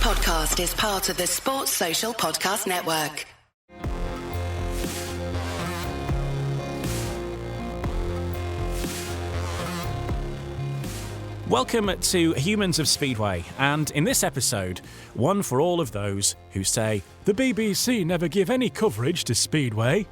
podcast is part of the Sports Social Podcast Network. Welcome to Humans of Speedway, and in this episode, one for all of those who say, the BBC never give any coverage to Speedway.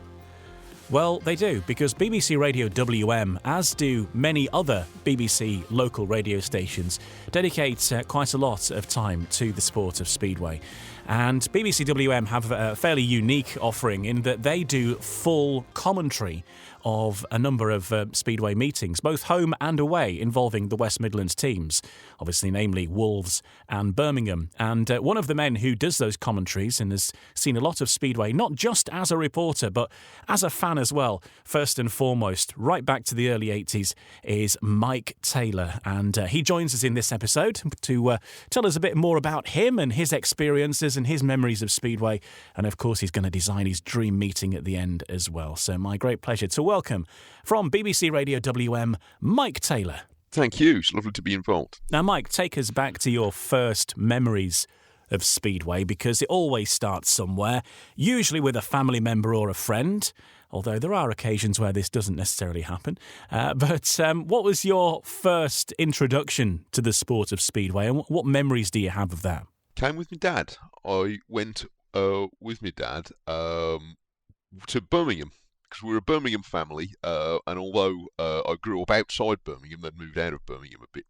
Well, they do, because BBC Radio WM, as do many other BBC local radio stations, dedicate quite a lot of time to the sport of Speedway. And BBC WM have a fairly unique offering in that they do full commentary of a number of Speedway meetings, both home and away, involving the West Midlands teams, obviously namely Wolves and Birmingham. And one of the men who does those commentaries and has seen a lot of Speedway, not just as a reporter, but as a fan as well, first and foremost, right back to the early 80s, is Mike Taylor. And he joins us in this episode to tell us a bit more about him and his experiences and his memories of Speedway. And of course, he's going to design his dream meeting at the end as well. So my great pleasure to welcome from BBC Radio WM, Mike Taylor. Thank you. It's lovely to be involved. Now, Mike, take us back to your first memories of Speedway, because it always starts somewhere, usually with a family member or a friend, although there are occasions where this doesn't necessarily happen. But what was your first introduction to the sport of Speedway, and what memories do you have of that? Came with my dad. I went with my dad to Birmingham, because we're a Birmingham family, and although I grew up outside Birmingham, then moved out of Birmingham a bit,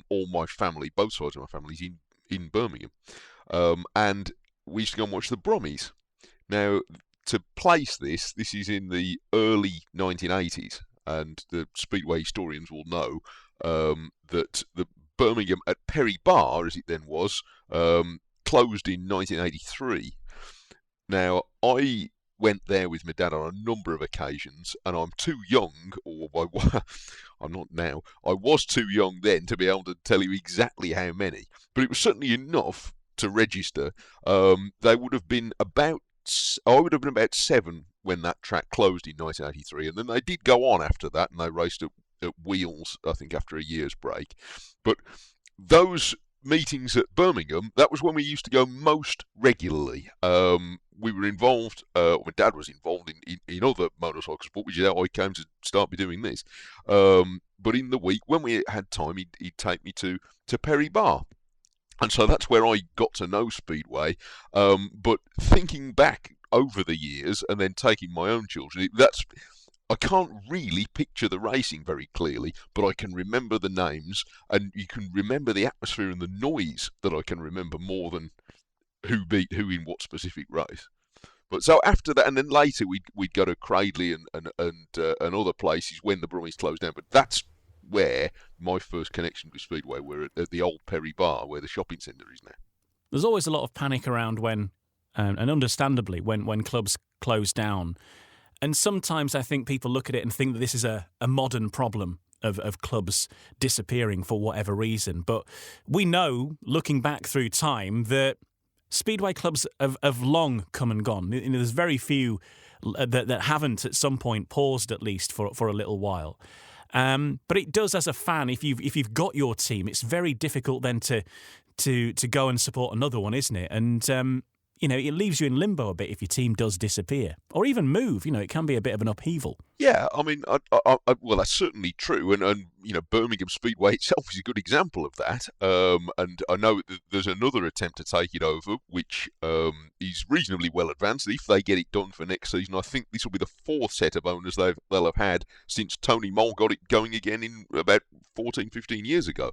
all my family, both sides of my family, is in Birmingham. And we used to go and watch the Brummies. Now, to place this is in the early 1980s, and the Speedway historians will know that the Birmingham at Perry Barr, as it then was, closed in 1983. Now, I went there with my dad on a number of occasions, and I'm too young, or I'm not now, I was too young then to be able to tell you exactly how many, but it was certainly enough to register. They would have been about, I would have been about 7 when that track closed in 1983, and then they did go on after that, and they raced at Wheels, I think, after a year's break. But those meetings at Birmingham, that was when we used to go most regularly. We were involved, my dad was involved in other motorcycle sport, which is how I came to start be doing this. But in the week, when we had time, he'd take me to Perry Barr. And so that's where I got to know Speedway. But thinking back over the years and then taking my own children, I can't really picture the racing very clearly, but I can remember the names, and you can remember the atmosphere and the noise that I can remember more than who beat who in what specific race. But so after that, and then later we'd go to Cradley and other places when the Brummies closed down. But that's where my first connection with Speedway were at the old Perry Barr, where the shopping centre is now. There's always a lot of panic around when, and understandably, when clubs close down. And sometimes I think people look at it and think that this is a modern problem of clubs disappearing for whatever reason. But we know, looking back through time, that Speedway clubs have long come and gone. There's very few that haven't at some point paused, at least for a little while. But it does, as a fan, if you've got your team, it's very difficult then to go and support another one, isn't it? And it leaves you in limbo a bit if your team does disappear or even move. It can be a bit of an upheaval. Yeah, I mean, well, that's certainly true, and Birmingham Speedway itself is a good example of that. And I know that there's another attempt to take it over, which is reasonably well advanced. If they get it done for next season, I think this will be the 4th set of owners they'll have had since Tony Moll got it going again in about 14, 15 years ago.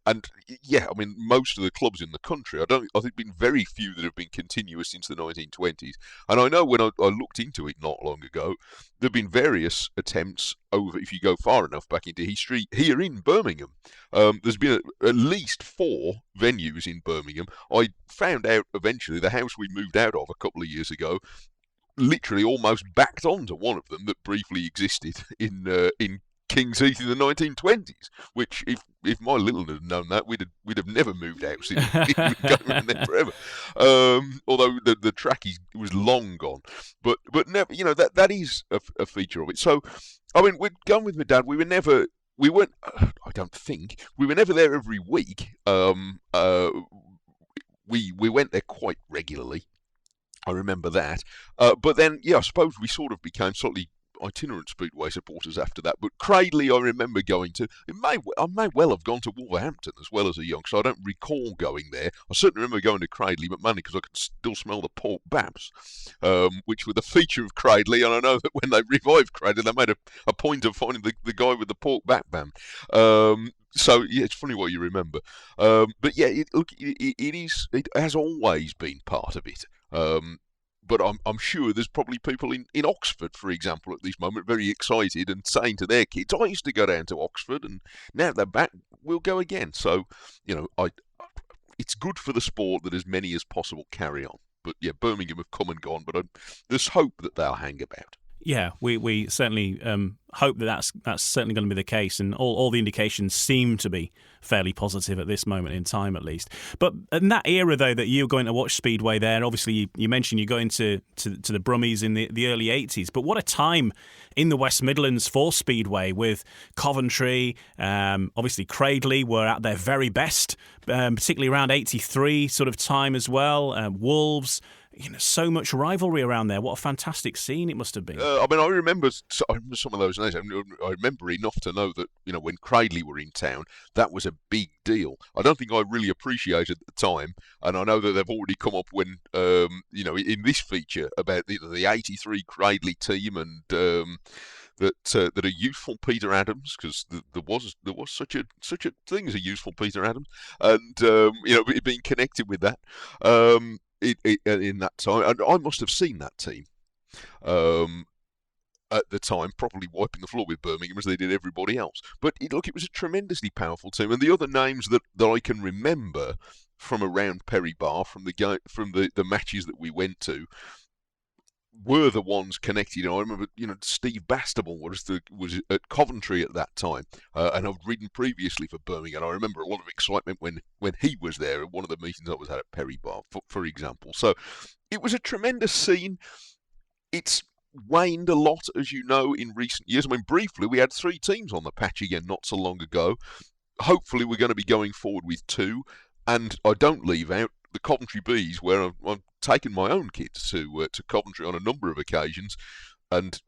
And yeah, I mean, most of the clubs in the country, I think been very few that have been continuous since the 1920s. And I know when I looked into it not long ago, there have been various attempts over, if you go far enough back into history, here in Birmingham. There's been at least 4 venues in Birmingham. I found out eventually the house we moved out of a couple of years ago literally almost backed onto one of them that briefly existed in King's Heath in the 1920s, which if my little had known that, we'd have never moved out. We'd go around there forever. Although the track was long gone, but never, that is a feature of it. So, I mean, we'd gone with my dad. We weren't. I don't think we were never there every week. we went there quite regularly. I remember that. But then, I suppose we sort of became slightly itinerant Speedway supporters after that. But Cradley, I remember going to. I may well have gone to Wolverhampton as well as a youngster. I don't recall going there. I certainly remember going to Cradley, but mainly because I could still smell the pork baps, which were the feature of Cradley. And I know that when they revived Cradley, they made a point of finding the guy with the pork back bam. So it's funny what you remember. But yeah, it has always been part of it. But I'm sure there's probably people in Oxford, for example, at this moment, very excited and saying to their kids, "I used to go down to Oxford, and now they're back, we'll go again." So, it's good for the sport that as many as possible carry on. But yeah, Birmingham have come and gone, but there's hope that they'll hang about. Yeah, we certainly hope that that's certainly going to be the case, and all the indications seem to be fairly positive at this moment in time, at least. But in that era, though, that you're going to watch Speedway there, obviously you mentioned you're going to the Brummies in the early 80s, but what a time in the West Midlands for Speedway, with Coventry, obviously Cradley were at their very best, particularly around 83 sort of time as well, Wolves. So much rivalry around there. What a fantastic scene it must have been. I remember some of those names. I remember enough to know that, when Cradley were in town, that was a big deal. I don't think I really appreciated at the time, and I know that they've already come up when, in this feature about the 83 Cradley team and that a youthful Peter Adams, because there was such a thing as a youthful Peter Adams, and being connected with that. In that time, and I must have seen that team at the time, probably wiping the floor with Birmingham as they did everybody else. But it was a tremendously powerful team, and the other names that I can remember from around Perry Barr, from the matches that we went to, were the ones connected. I remember, Steve Bastable was at Coventry at that time, and I've ridden previously for Birmingham. I remember a lot of excitement when he was there at one of the meetings I was at Perry Barr, for example. So it was a tremendous scene. It's waned a lot, as you know, in recent years. Briefly, we had 3 teams on the patch again not so long ago. Hopefully, we're going to be going forward with 2, and I don't leave out the Coventry Bees, where I've taken my own kids to Coventry on a number of occasions, and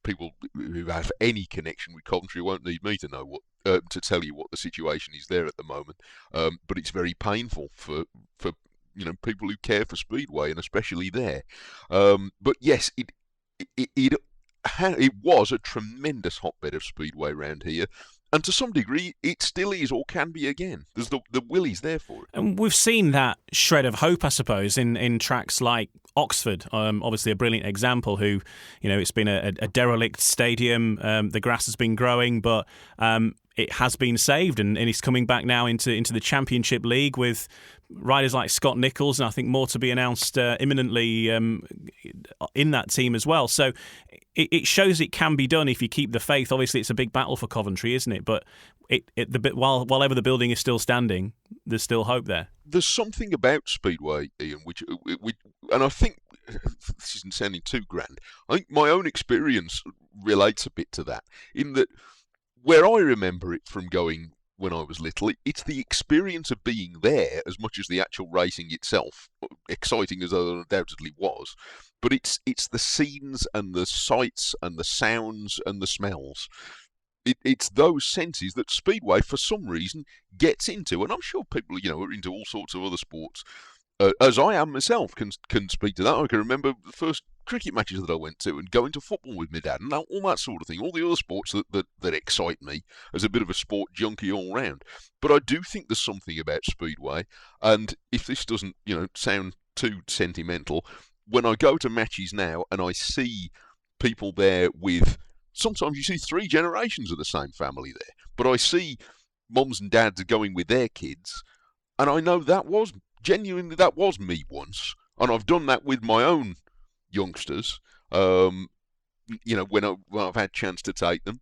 people who have any connection with Coventry won't need me to know to tell you what the situation is there at the moment. But it's very painful for people who care for Speedway, and especially there. But yes, it was a tremendous hotbed of Speedway around here. And to some degree, it still is, or can be again. There's the willies there for it. And we've seen that shred of hope, I suppose, in tracks like Oxford, obviously a brilliant example. Who, it's been a derelict stadium. The grass has been growing, but it has been saved, and it's coming back now into the Championship League with riders like Scott Nichols, and I think more to be announced imminently in that team as well. So it shows it can be done if you keep the faith. Obviously, it's a big battle for Coventry, isn't it? But while ever the building is still standing, there's still hope there. There's something about Speedway, Ian, which and I think this isn't sounding too grand. I think my own experience relates a bit to that, in that where I remember it from going when I was little, it's the experience of being there as much as the actual racing itself, exciting as it undoubtedly was. But it's the scenes and the sights and the sounds and the smells. It's those senses that Speedway, for some reason, gets into. And I'm sure people, are into all sorts of other sports, as I am myself, can speak to that. I can remember the first cricket matches that I went to, and going to football with my dad, and all that sort of thing. All the other sports that excite me as a bit of a sport junkie all round. But I do think there's something about Speedway, and if this doesn't, sound too sentimental, when I go to matches now and I see people there with, sometimes you see 3 generations of the same family there, but I see mums and dads going with their kids, and I know that was me once, and I've done that with my own youngsters, when I've had chance to take them.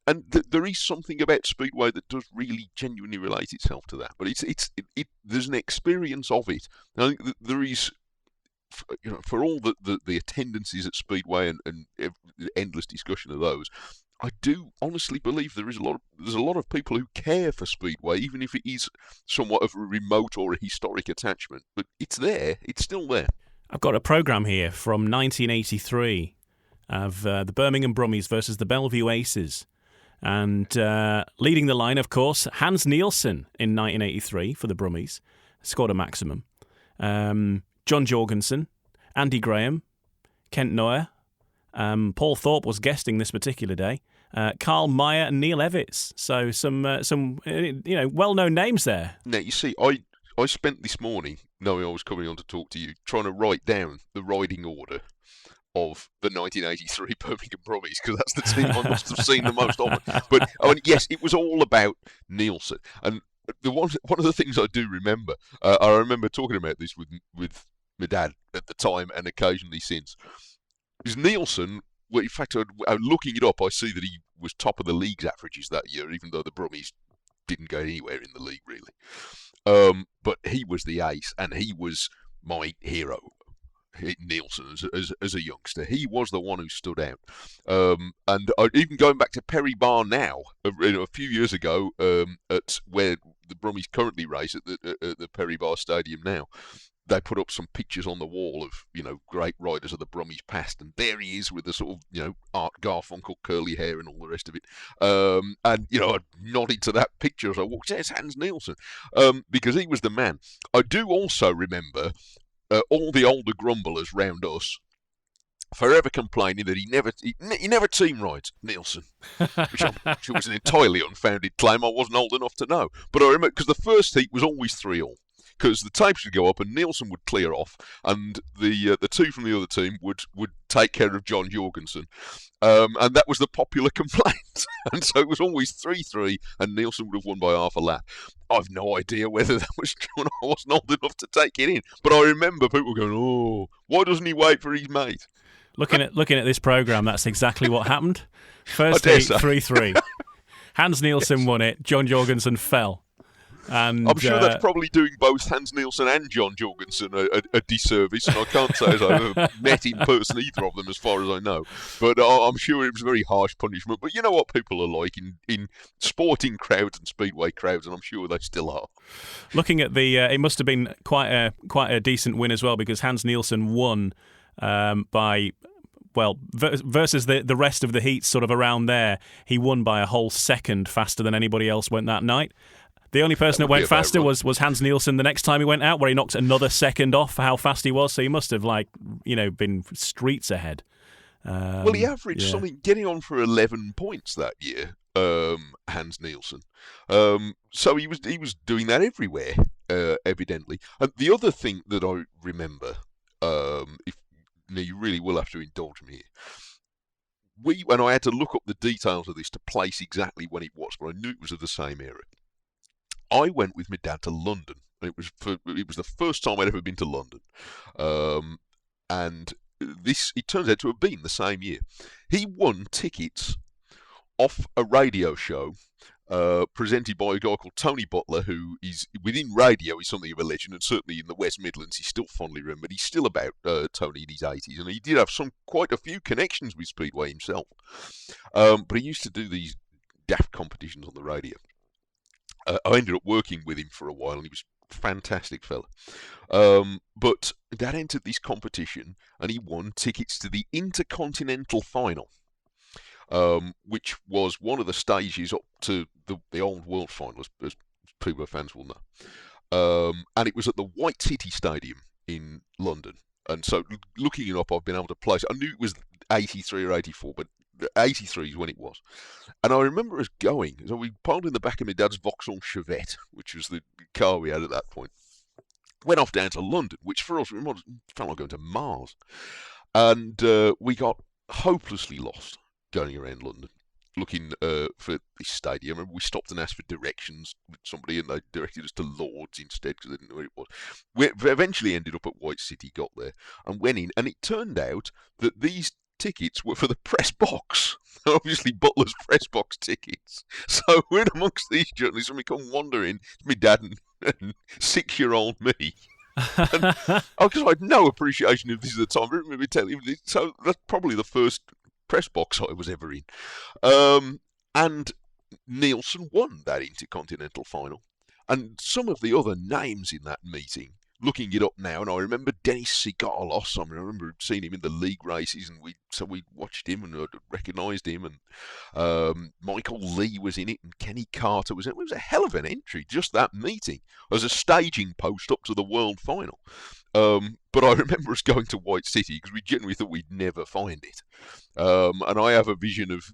And there is something about Speedway that does really genuinely relate itself to that. But there's an experience of it. I think that there is, for all the attendances at Speedway and endless discussion of those, I do honestly believe there's a lot of people who care for Speedway, even if it is somewhat of a remote or a historic attachment. But it's there. It's still there. I've got a programme here from 1983 of the Birmingham Brummies versus the Bellevue Aces. And leading the line, of course, Hans Nielsen in 1983 for the Brummies. Scored a maximum. John Jorgensen, Andy Graham, Kent Neuer. Paul Thorpe was guesting this particular day. Carl Meyer and Neil Evitts. So some well-known names there. Now, you see, I spent this morning, knowing I was coming on to talk to you, trying to write down the riding order of the 1983 Birmingham Brummies, because that's the team I must have seen the most often. But yes, it was all about Nielsen. And one of the things I do remember, I remember talking about this with my dad at the time and occasionally since, is Nielsen. Well, in fact, looking it up, I see that he was top of the league's averages that year, even though the Brummies didn't go anywhere in the league, really. But he was the ace, and he was my hero, Nielsen, as a youngster. He was the one who stood out. And even going back to Perry Barr now, a few years ago, at where the Brummies currently race at the Perry Barr Stadium now, they put up some pictures on the wall of, great riders of the Brummies past, and there he is with the sort of, Art Garfunkel curly hair and all the rest of it. And, I nodded to that picture as I walked. There's Hans Nielsen, because he was the man. I do also remember all the older grumblers round us forever complaining that he never team rides, Nielsen, which was an entirely unfounded claim. I wasn't old enough to know. But I remember, because the first heat was always 3-3. Because the tapes would go up and Nielsen would clear off, and the two from the other team would take care of John Jorgensen, and that was the popular complaint. And so it was always 3-3, and Nielsen would have won by half a lap. I've no idea whether that was true, and I wasn't old enough to take it in. But I remember people going, "Oh, why doesn't he wait for his mate?" Looking at this programme, that's exactly what happened. First heat, 3-3. Hans Nielsen won it. John Jorgensen fell. And, I'm sure that's probably doing both Hans Nielsen and John Jorgensen a disservice, and I can't say as I've ever met in person either of them as far as I know. But I'm sure it was a very harsh punishment. But you know what people are like in sporting crowds and speedway crowds, and I'm sure they still are. Looking at the, it must have been quite a decent win as well, because Hans Nielsen won by... Well, versus the rest of the heats sort of around there, he won by a whole second faster than anybody else went that night. The only person that went faster was Hans Nielsen the next time he went out, where he knocked another second off for how fast he was. So he must have, been streets ahead. Well, he averaged something, getting on for 11 points that year, Hans Nielsen. So he was doing that everywhere, evidently. And the other thing that I remember, you really will have to indulge me here. And I had to look up the details of this to place exactly when it was, but I knew it was of the same era. I went with my dad to London. It was the first time I'd ever been to London, and it turns out to have been the same year. He won tickets off a radio show presented by a guy called Tony Butler, who is within radio is something of a legend, and certainly in the West Midlands he's still fondly remembered. He's still about Tony in his 80s, and he did have quite a few connections with Speedway himself. But he used to do these daft competitions on the radio. I ended up working with him for a while, and he was a fantastic fella. But Dad entered this competition, and he won tickets to the Intercontinental Final, which was one of the stages up to the old World Final, as people fans will know. And it was at the White City Stadium in London. And so, looking it up, I've been able to place. I knew it was 83 or 84, but 83 is when it was. And I remember us going, so we piled in the back of my dad's Vauxhall Chevette, which was the car we had at that point. Went off down to London, which for us felt like going to Mars. And we got hopelessly lost going around London, looking for this stadium. And we stopped and asked for directions with somebody, and they directed us to Lord's instead because they didn't know where it was. We eventually ended up at White City, got there, and went in. And it turned out that these tickets were for the press box. Obviously, Butler's press box tickets. So we're amongst these journalists, and we come wandering. It's my dad and 6-year-old me. Because I had no appreciation of this at the time. So that's probably the first press box I was ever in. And Nielsen won that Intercontinental final. And some of the other names in that meeting, looking it up now, and I remember Dennis Sigalos. I remember seeing him in the league races, and we watched him and recognised him. And Michael Lee was in it, and Kenny Carter was in it. It was a hell of an entry, just that meeting, as a staging post up to the world final. But I remember us going to White City because we genuinely thought we'd never find it. And I have a vision of,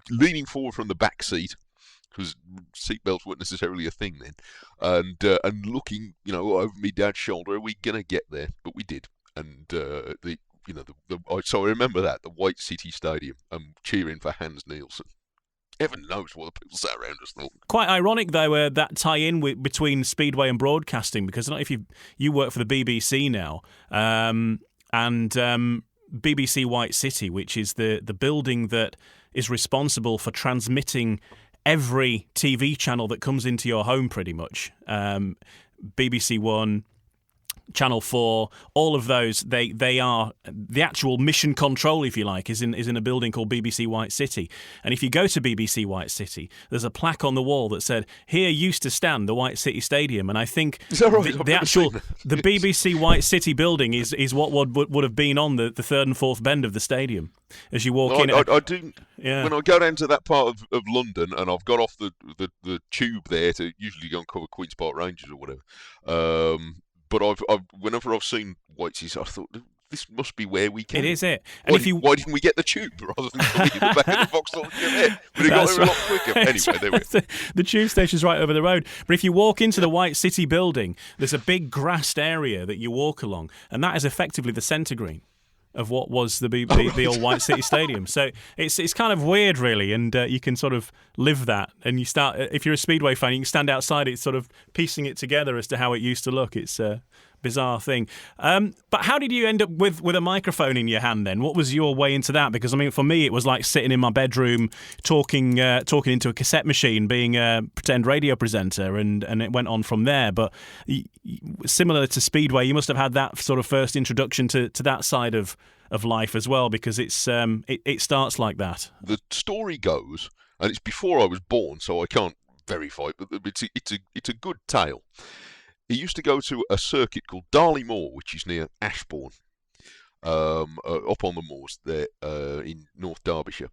leaning forward from the back seat, because seatbelts weren't necessarily a thing then, and looking, over my dad's shoulder, are we gonna get there? But we did, and so I remember that the White City Stadium, cheering for Hans Nielsen. Heaven knows what the people sat around us thought. Quite ironic, though, that tie-in between Speedway and broadcasting, because I don't know if you work for the BBC now, and BBC White City, which is the building that is responsible for transmitting every TV channel that comes into your home, pretty much. BBC One, Channel 4, all of those, they are the actual mission control, if you like, is in a building called BBC White City. And if you go to BBC White City, there's a plaque on the wall that said, "Here used to stand the White City Stadium." And I think the BBC White City building is what would have been on the third and fourth bend of the stadium as you walk in. I do. Yeah. When I go down to that part of London, and I've got off the tube there to usually go and cover Queen's Park Rangers or whatever. But whenever I've seen White City, I thought, this must be where we can. It is it. And why didn't we get the tube rather than coming in the back of the Vauxhall? But it got there a lot quicker. Anyway, there we go. The tube station's right over the road. But if you walk into the White City building, there's a big grassed area that you walk along, and that is effectively the centre green of what was the old White City Stadium. So it's kind of weird, really, and you can sort of live that. And you start, if you're a Speedway fan, you can stand outside it, sort of piecing it together as to how it used to look. It's a bizarre thing. But how did you end up with a microphone in your hand then? What was your way into that? Because, I mean, for me, it was like sitting in my bedroom talking into a cassette machine, being a pretend radio presenter, and it went on from there. But similar to Speedway, you must have had that sort of first introduction to that side of life as well, because it starts like that. The story goes, and it's before I was born, so I can't verify it, but it's a good tale. He used to go to a circuit called Darley Moor, which is near Ashbourne, up on the moors there in North Derbyshire.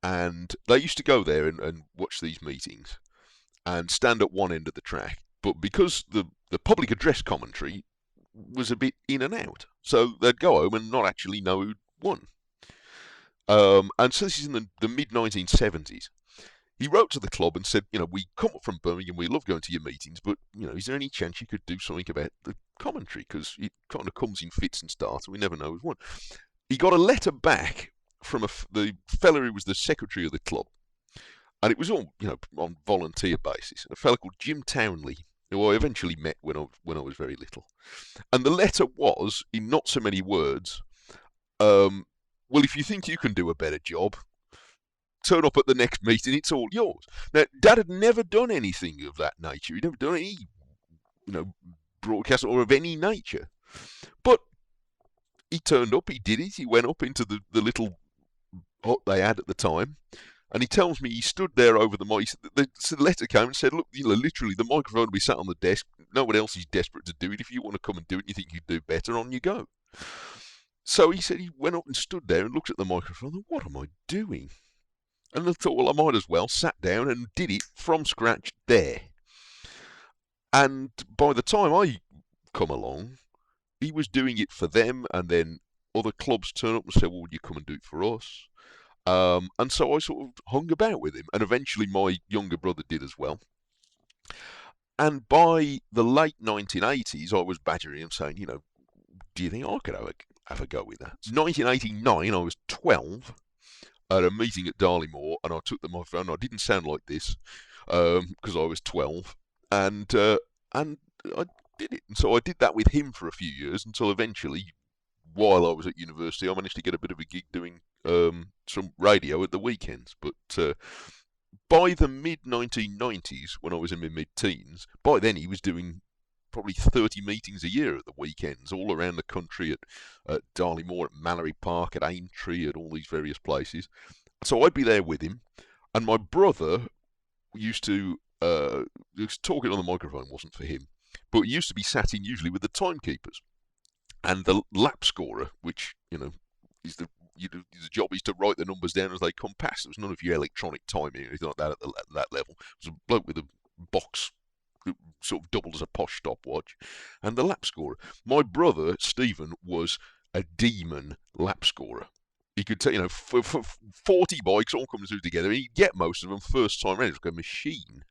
And they used to go there and watch these meetings and stand at one end of the track. But because the public address commentary was a bit in and out, so they'd go home and not actually know who'd won. And so this is in the mid-1970s. He wrote to the club and said, we come up from Birmingham, we love going to your meetings, but, is there any chance you could do something about the commentary? Because it kind of comes in fits and starts, and we never know who's won. He got a letter back from the fella who was the secretary of the club, and it was all, on volunteer basis. A fella called Jim Townley, who I eventually met when I was very little. And the letter was, in not so many words, well, if you think you can do a better job, turn up at the next meeting, it's all yours. Now, Dad had never done anything of that nature. He'd never done any, broadcast or of any nature. But he turned up, he did it, he went up into the little hut they had at the time, and he tells me he stood there over the mic. The letter came and said, look, literally, the microphone will be sat on the desk. No one else is desperate to do it. If you want to come and do it and you think you do better, on you go. So he said he went up and stood there and looked at the microphone and thought, what am I doing? And I thought, well, I might as well. Sat down and did it from scratch there. And by the time I come along, he was doing it for them, and then other clubs turn up and say, well, would you come and do it for us? And so I sort of hung about with him, and eventually my younger brother did as well. And by the late 1980s, I was badgering him, saying, do you think I could have a go with that? 1989, I was 12. At a meeting at Darley Moor, and I took the microphone. I didn't sound like this because I was 12, and I did it. And so I did that with him for a few years until eventually, while I was at university, I managed to get a bit of a gig doing some radio at the weekends. But by the mid-1990s, when I was in my mid-teens, by then he was doing probably 30 meetings a year at the weekends, all around the country at Darley Moor, at Mallory Park, at Aintree, at all these various places. So I'd be there with him, and my brother used to talking on the microphone wasn't for him, but he used to be sat in usually with the timekeepers and the lap scorer, which is his job is to write the numbers down as they come past. There was none of your electronic timing or anything like that at that level. It was a bloke with a box that sort of doubled as a posh stopwatch, and the lap scorer. My brother Stephen was a demon lap scorer. He could take, for 40 bikes all coming through together, he'd get most of them first time round. It was like a machine.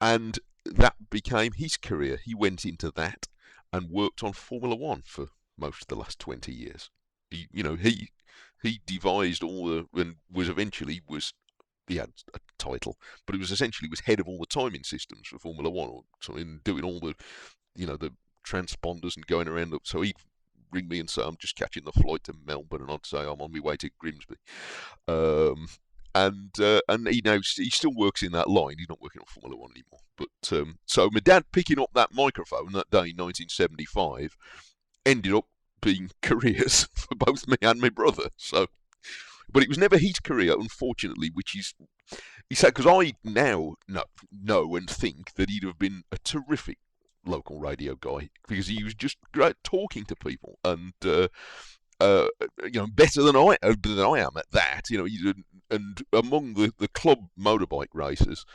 And that became his career. He went into that and worked on Formula One for most of the last 20 years. He devised all the, and he had a title, but it was essentially was head of all the timing systems for Formula One, so in doing all the, the transponders and going around. So he'd ring me and say, I'm just catching the flight to Melbourne, and I'd say I'm on my way to Grimsby. And he still works in that line. He's not working on Formula One anymore. But so my dad picking up that microphone that day in 1975 ended up being careers for both me and my brother. So, but it was never his career, unfortunately, which is he said, because I now know and think that he'd have been a terrific local radio guy, because he was just great talking to people and better than I am at that. And among the club motorbike racers,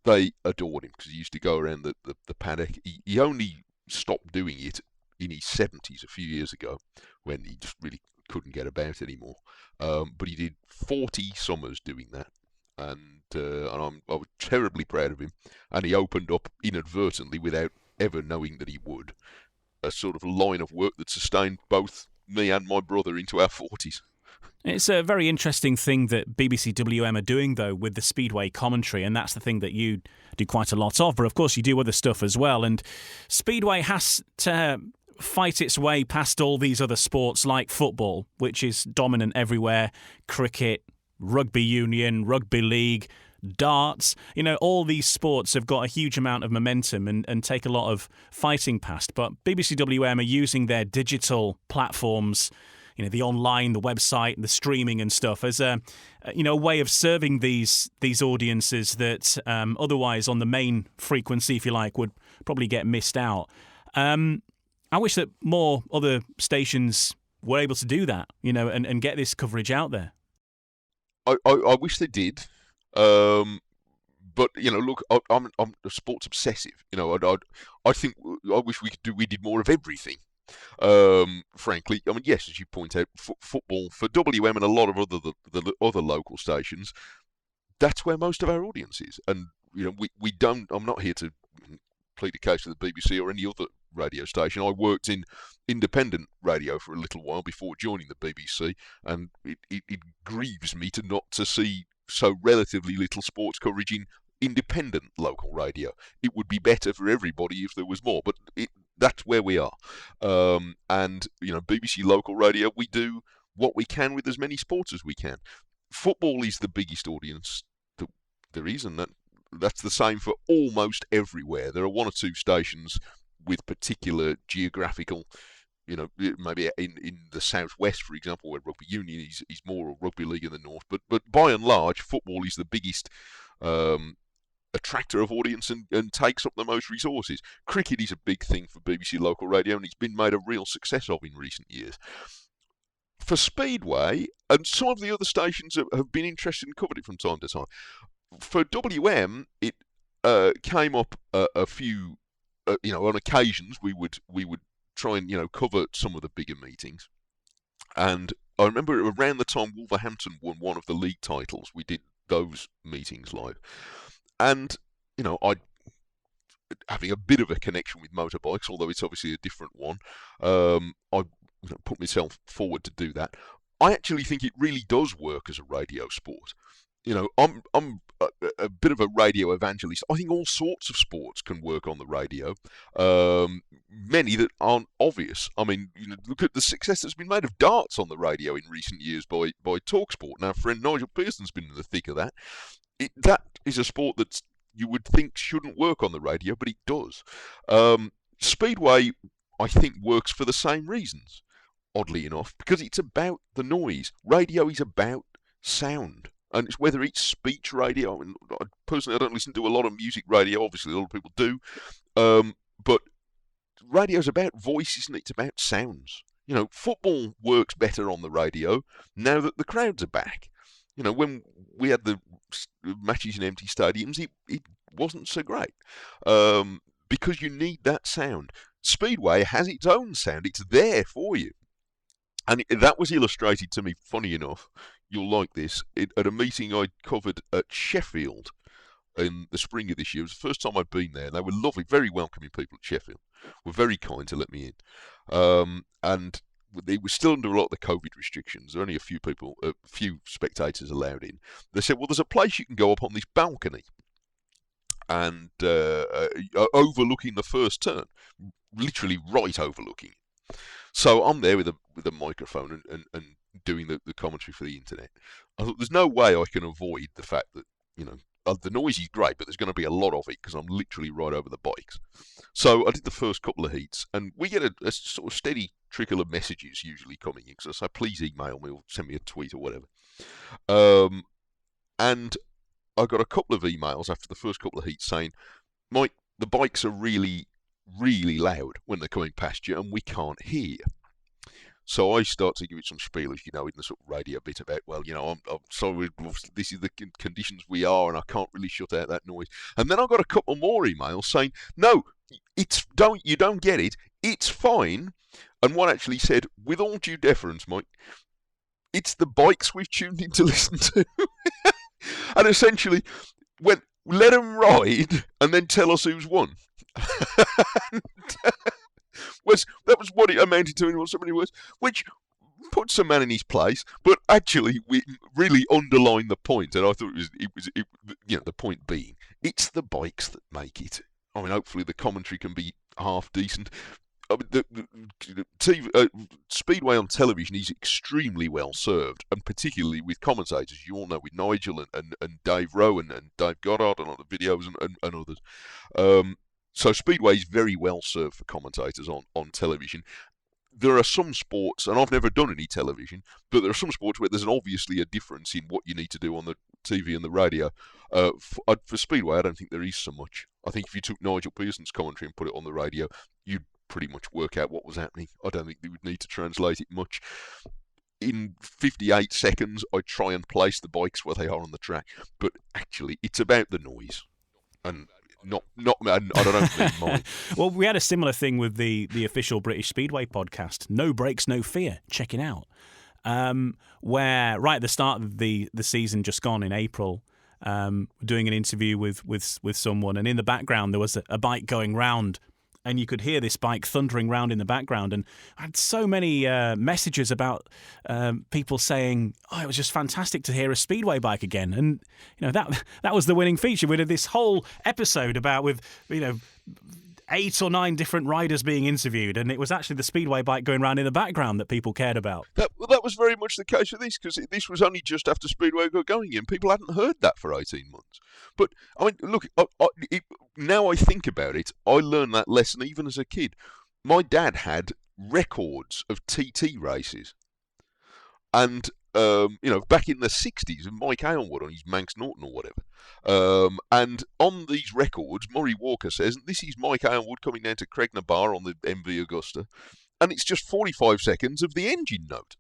they adored him because he used to go around the paddock. He only stopped doing it in his 70s a few years ago when he just really couldn't get about anymore. But he did 40 summers doing that. And I was terribly proud of him. And he opened up inadvertently, without ever knowing that he would, a sort of line of work that sustained both me and my brother into our 40s. It's a very interesting thing that BBC WM are doing, though, with the Speedway commentary, and that's the thing that you do quite a lot of. But, of course, you do other stuff as well. And Speedway has to fight its way past all these other sports like football, which is dominant everywhere, cricket, rugby union, rugby league, darts. All these sports have got a huge amount of momentum and take a lot of fighting past. But BBC WM are using their digital platforms, the online, the website, the streaming and stuff, as a way of serving these audiences that otherwise on the main frequency, if you like, would probably get missed out. I wish that more other stations were able to do that, and get this coverage out there. I wish they did. But look, I'm a sports obsessive. I think I wish we did more of everything. Frankly, I mean, yes, as you point out, football for WM and a lot of the other local stations, that's where most of our audience is. And we don't. I'm not here to plead a case for the BBC or any other radio station. I worked in independent radio for a little while before joining the BBC, and it grieves me to see so relatively little sports coverage in independent local radio. It would be better for everybody if there was more, but that's where we are. And BBC local radio, we do what we can with as many sports as we can. Football is the biggest audience that there is, and that's the same for almost everywhere. There are one or two stations with particular geographical, maybe in the southwest, for example, where rugby union is more rugby league in the north. But by and large, football is the biggest attractor of audience and takes up the most resources. Cricket is a big thing for BBC local radio, and it's been made a real success of in recent years. For Speedway, and some of the other stations have been interested and covered it from time to time. For WM, it came up a few, on occasions we would try and cover some of the bigger meetings. And I remember around the time Wolverhampton won one of the league titles, we did those meetings live. And I, having a bit of a connection with motorbikes, although it's obviously a different one, I put myself forward to do that. I actually think it really does work as a radio sport. I'm a bit of a radio evangelist. I think all sorts of sports can work on the radio. Many that aren't obvious. I mean, look at the success that's been made of darts on the radio in recent years by TalkSport. Now, our friend Nigel Pearson's been in the thick of that. That is a sport that's you would think shouldn't work on the radio, but it does. Speedway, I think, works for the same reasons, oddly enough, because it's about the noise. Radio is about sound. And it's whether it's speech radio. I mean, personally, I don't listen to a lot of music radio. Obviously, a lot of people do. But radio's about voice, isn't it? It's about sounds. You know, football works better on the radio now that the crowds are back. You know, when we had the matches in empty stadiums, it wasn't so great. Because you need that sound. Speedway has its own sound. It's there for you. And that was illustrated to me, funny enough, you'll like this, at a meeting I covered at Sheffield in the spring of this year. It was the first time I'd been there. They were lovely, very welcoming people at Sheffield. Were very kind to let me in. And they were still under a lot of the COVID restrictions. There were only a few spectators allowed in. They said, well, there's a place you can go up on this balcony and overlooking the first turn, literally right overlooking. So I'm there with a microphone and doing the commentary for the internet. I thought, there's no way I can avoid the fact that, you know, the noise is great, but there's going to be a lot of it because I'm literally right over the bikes. So I did the first couple of heats, and we get a sort of steady trickle of messages usually coming in. So I say, please email me or send me a tweet or whatever. And I got a couple of emails after the first couple of heats saying, Mike, the bikes are really, really loud when they're coming past you, and we can't hear you. So I start to give it some spielers, you know, in the sort of radio bit about, well, you know, I'm sorry, this is the conditions we are, and I can't really shut out that noise. And then I got a couple more emails saying, no, you don't get it, it's fine. And one actually said, with all due deference, Mike, it's the bikes we've tuned in to listen to. And essentially went, let them ride and then tell us who's won. That was what it amounted to in so many words, which puts a man in his place, but actually we really underlined the point. And I thought it was you know, the point being, it's the bikes that make it. I mean, hopefully the commentary can be half decent. I mean, the TV, Speedway on television is extremely well served, and particularly with commentators. You all know, with Nigel and Dave Rowe and Dave Goddard and other videos and others. So Speedway is very well served for commentators on television. There are some sports, and I've never done any television, but there are some sports where there's obviously a difference in what you need to do on the TV and the radio. For Speedway, I don't think there is so much. I think if you took Nigel Pearson's commentary and put it on the radio, you'd pretty much work out what was happening. I don't think they would need to translate it much. In 58 seconds, I try and place the bikes where they are on the track, but actually, it's about the noise. And I don't mean mine. Well, we had a similar thing with the official British Speedway podcast, No Brakes, No Fear. Check it out. Where right at the start of the season just gone in April, doing an interview with someone, and in the background there was a bike going round, and you could hear this bike thundering round in the background. And I had so many messages about people saying, "Oh, it was just fantastic to hear a Speedway bike again." And you know, that was the winning feature. We did this whole episode with 8 or 9 different riders being interviewed, and it was actually the Speedway bike going around in the background that people cared about. That was very much the case with this, because this was only just after Speedway got going, and people hadn't heard that for 18 months. But, I mean, look, now I think about it, I learned that lesson even as a kid. My dad had records of TT races. And, back in the 60s, Mike Aylward on his Manx Norton or whatever. And on these records, Murray Walker says, this is Mike Aylward coming down to Cregna Bar on the MV Augusta. And it's just 45 seconds of the engine note.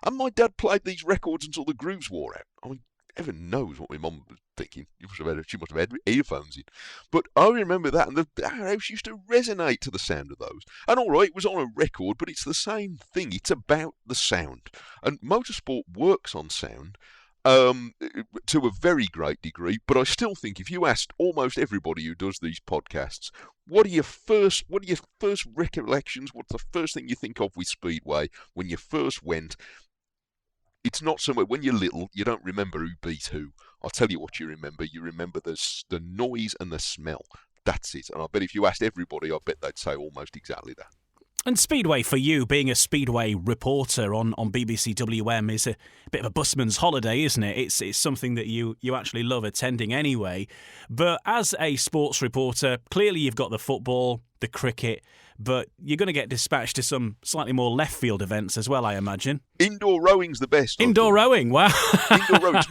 And my dad played these records until the grooves wore out. I mean, heaven knows what my mum was thinking. She must have had earphones in. But I remember that, and our house used to resonate to the sound of those. And all right, it was on a record, but it's the same thing. It's about the sound. And motorsport works on sound to a very great degree. But I still think if you asked almost everybody who does these podcasts, what are your first recollections? What's the first thing you think of with Speedway when you first went? It's not somewhere, when you're little, you don't remember who beat who. I'll tell you what you remember. You remember the noise and the smell. That's it. And I bet if you asked everybody, I bet they'd say almost exactly that. And Speedway, for you, being a Speedway reporter on BBC WM, is a bit of a busman's holiday, isn't it? It's something that you actually love attending anyway. But as a sports reporter, clearly you've got the football, the cricket, but you're going to get dispatched to some slightly more left field events as well, I imagine. Indoor rowing's the best. Indoor rowing, wow. Indoor rowing,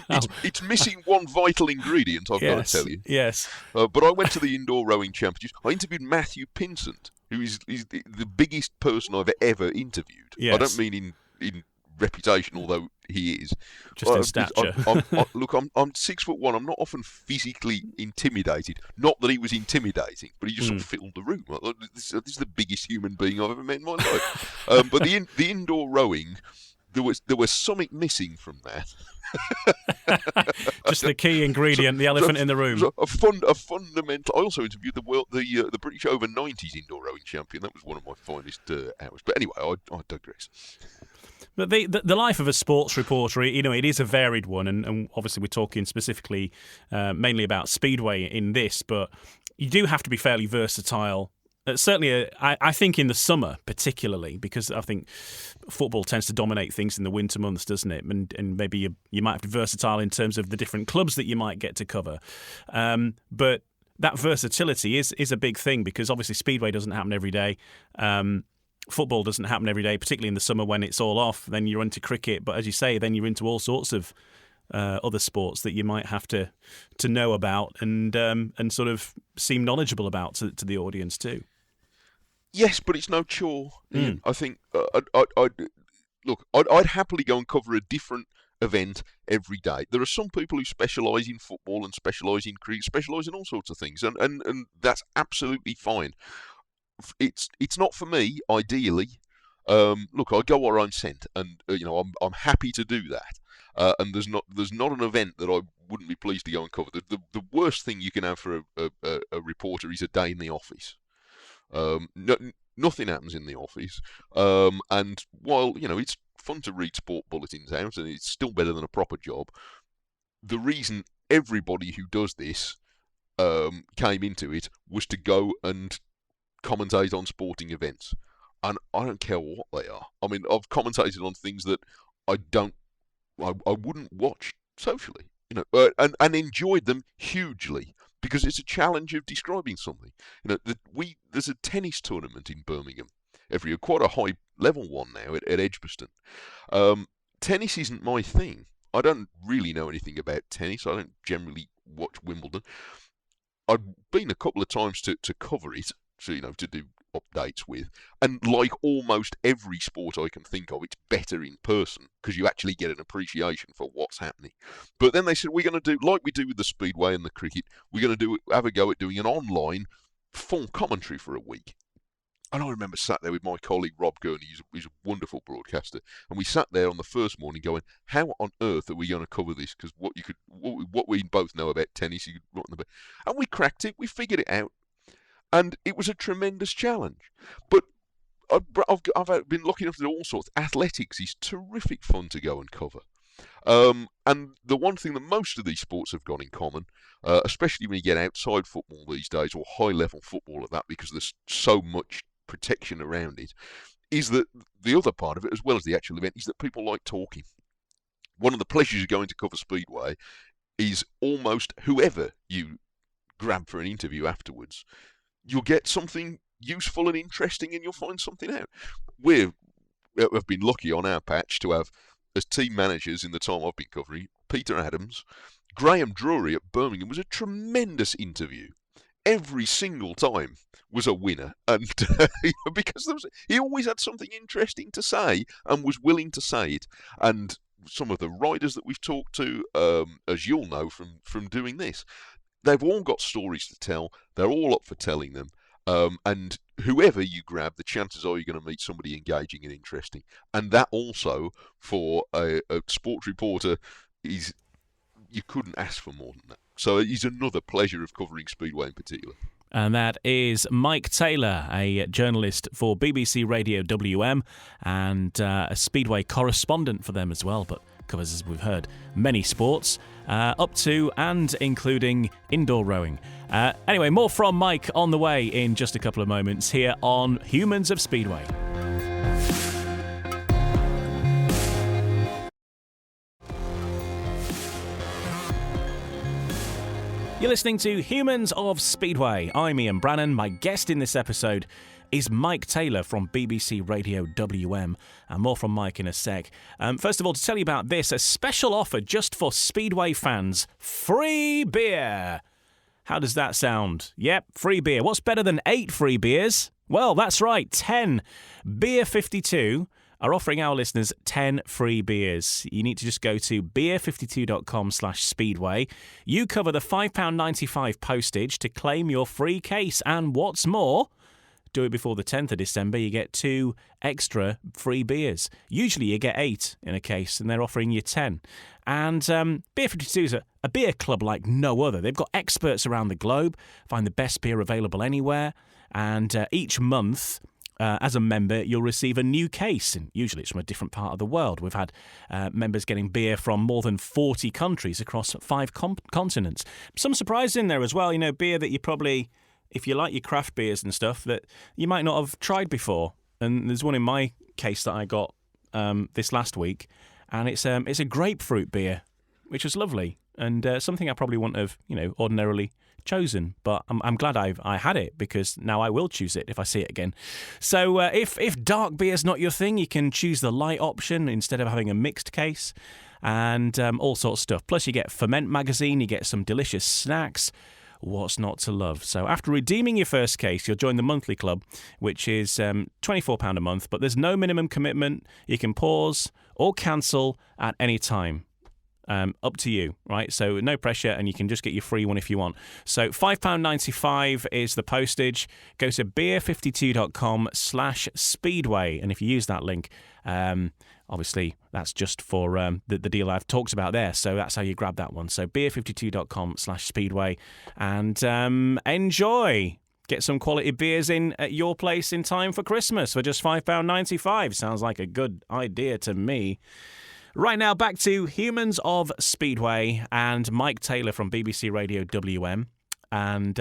it's missing one vital ingredient, I've got to tell you. Yes. But I went to the Indoor Rowing Championships. I interviewed Matthew Pinsent, who is the biggest person I've ever interviewed. Yes. I don't mean in reputation, although he is. Just in stature. Look, I'm 6'1". I'm not often physically intimidated. Not that he was intimidating, but he just sort of filled the room. This is the biggest human being I've ever met in my life. But the indoor rowing, there was something missing from that. Just the key ingredient, the elephant in the room. A fundamental. I also interviewed the British over 90s indoor rowing champion. That was one of my finest hours. But anyway, I digress. But the life of a sports reporter, it is a varied one, and obviously we're talking specifically mainly about Speedway in this, but you do have to be fairly versatile. Certainly, I think in the summer particularly, because I think football tends to dominate things in the winter months, doesn't it? And maybe you might have to be versatile in terms of the different clubs that you might get to cover. But that versatility is a big thing, because obviously Speedway doesn't happen every day. Football doesn't happen every day, particularly in the summer when it's all off. Then you're into cricket, but as you say, then you're into all sorts of other sports that you might have to know about and sort of seem knowledgeable about to the audience too. Yes, but it's no chore. I think I'd happily go and cover a different event every day. There are some people who specialise in football and specialise in cricket, specialise in all sorts of things, and that's absolutely fine. It's not for me, ideally. Look, I go where I'm sent, and I'm happy to do that. And there's not an event that I wouldn't be pleased to go and cover. The worst thing you can have for a reporter is a day in the office. Nothing happens in the office, and while it's fun to read sport bulletins out, and it's still better than a proper job, the reason everybody who does this came into it was to go and commentate on sporting events, and I don't care what they are. I mean, I've commentated on things that I wouldn't watch socially, and enjoyed them hugely, because it's a challenge of describing something. There's a tennis tournament in Birmingham every year, quite a high level one now at Edgbaston. Tennis isn't my thing. I don't really know anything about tennis. I don't generally watch Wimbledon. I've been a couple of times to cover it, so to do updates with, and like almost every sport I can think of, it's better in person because you actually get an appreciation for what's happening. But then they said, we're going to do like we do with the Speedway and the cricket, we're going to have a go at doing an online full commentary for a week. And I remember sat there with my colleague Rob Gurney, he's a wonderful broadcaster, and we sat there on the first morning going, how on earth are we going to cover this? Because what we both know about tennis, and we cracked it, we figured it out. And it was a tremendous challenge. But I've been lucky enough to do all sorts. Athletics is terrific fun to go and cover. And the one thing that most of these sports have got in common, especially when you get outside football these days, or high-level football at that, because there's so much protection around it, is that the other part of it, as well as the actual event, is that people like talking. One of the pleasures of going to cover Speedway is almost whoever you grab for an interview afterwards, you'll get something useful and interesting, and you'll find something out. We've been lucky on our patch to have, as team managers in the time I've been covering, Peter Adams. Graham Drury at Birmingham was a tremendous interview. Every single time was a winner, and because he always had something interesting to say and was willing to say it. And some of the riders that we've talked to, as you'll know from doing this, they've all got stories to tell. They're all up for telling them. And whoever you grab, the chances are you're going to meet somebody engaging and interesting. And that also, for a sports reporter, you couldn't ask for more than that. So it's another pleasure of covering Speedway in particular. And that is Mike Taylor, a journalist for BBC Radio WM and a Speedway correspondent for them as well, but covers, as we've heard, many sports, up to and including indoor rowing. Anyway, more from Mike on the way in just a couple of moments here on Humans of Speedway. You're listening to Humans of Speedway. I'm Ian Brannan. My guest in this episode is Mike Taylor from BBC Radio WM. And more from Mike in a sec. First of all, to tell you about this, a special offer just for Speedway fans. Free beer! How does that sound? Yep, free beer. What's better than 8 free beers? Well, that's right, 10. Beer 52 are offering our listeners 10 free beers. You need to just go to beer52.com/speedway. You cover the £5.95 postage to claim your free case. And what's more, do it before the 10th of December, you get 2 extra free beers. Usually you get 8 in a case, and they're offering you 10. And Beer 52 is a beer club like no other. They've got experts around the globe, find the best beer available anywhere, and each month, as a member, you'll receive a new case, and usually it's from a different part of the world. We've had members getting beer from more than 40 countries across 5 continents. Some surprises in there as well, beer that you probably, if you like your craft beers and stuff, that you might not have tried before. And there's one in my case that I got this last week, and it's a grapefruit beer, which was lovely, and something I probably wouldn't have, ordinarily chosen, but I'm glad I had it, because now I will choose it if I see it again. So if dark beer's not your thing, you can choose the light option instead of having a mixed case, and all sorts of stuff. Plus you get Ferment magazine, you get some delicious snacks. What's not to love? So after redeeming your first case, you'll join the monthly club, which is £24 a month, but there's no minimum commitment. You can pause or cancel at any time. Up to you, right? So no pressure, and you can just get your free one if you want. So £5.95 is the postage. Go to beer52.com/speedway, and if you use that link, obviously that's just for the deal I've talked about there. So that's how you grab that one. So beer52.com/speedway, and enjoy. Get some quality beers in at your place in time for Christmas for just £5.95. Sounds like a good idea to me. Right now, back to Humans of Speedway and Mike Taylor from BBC Radio WM. And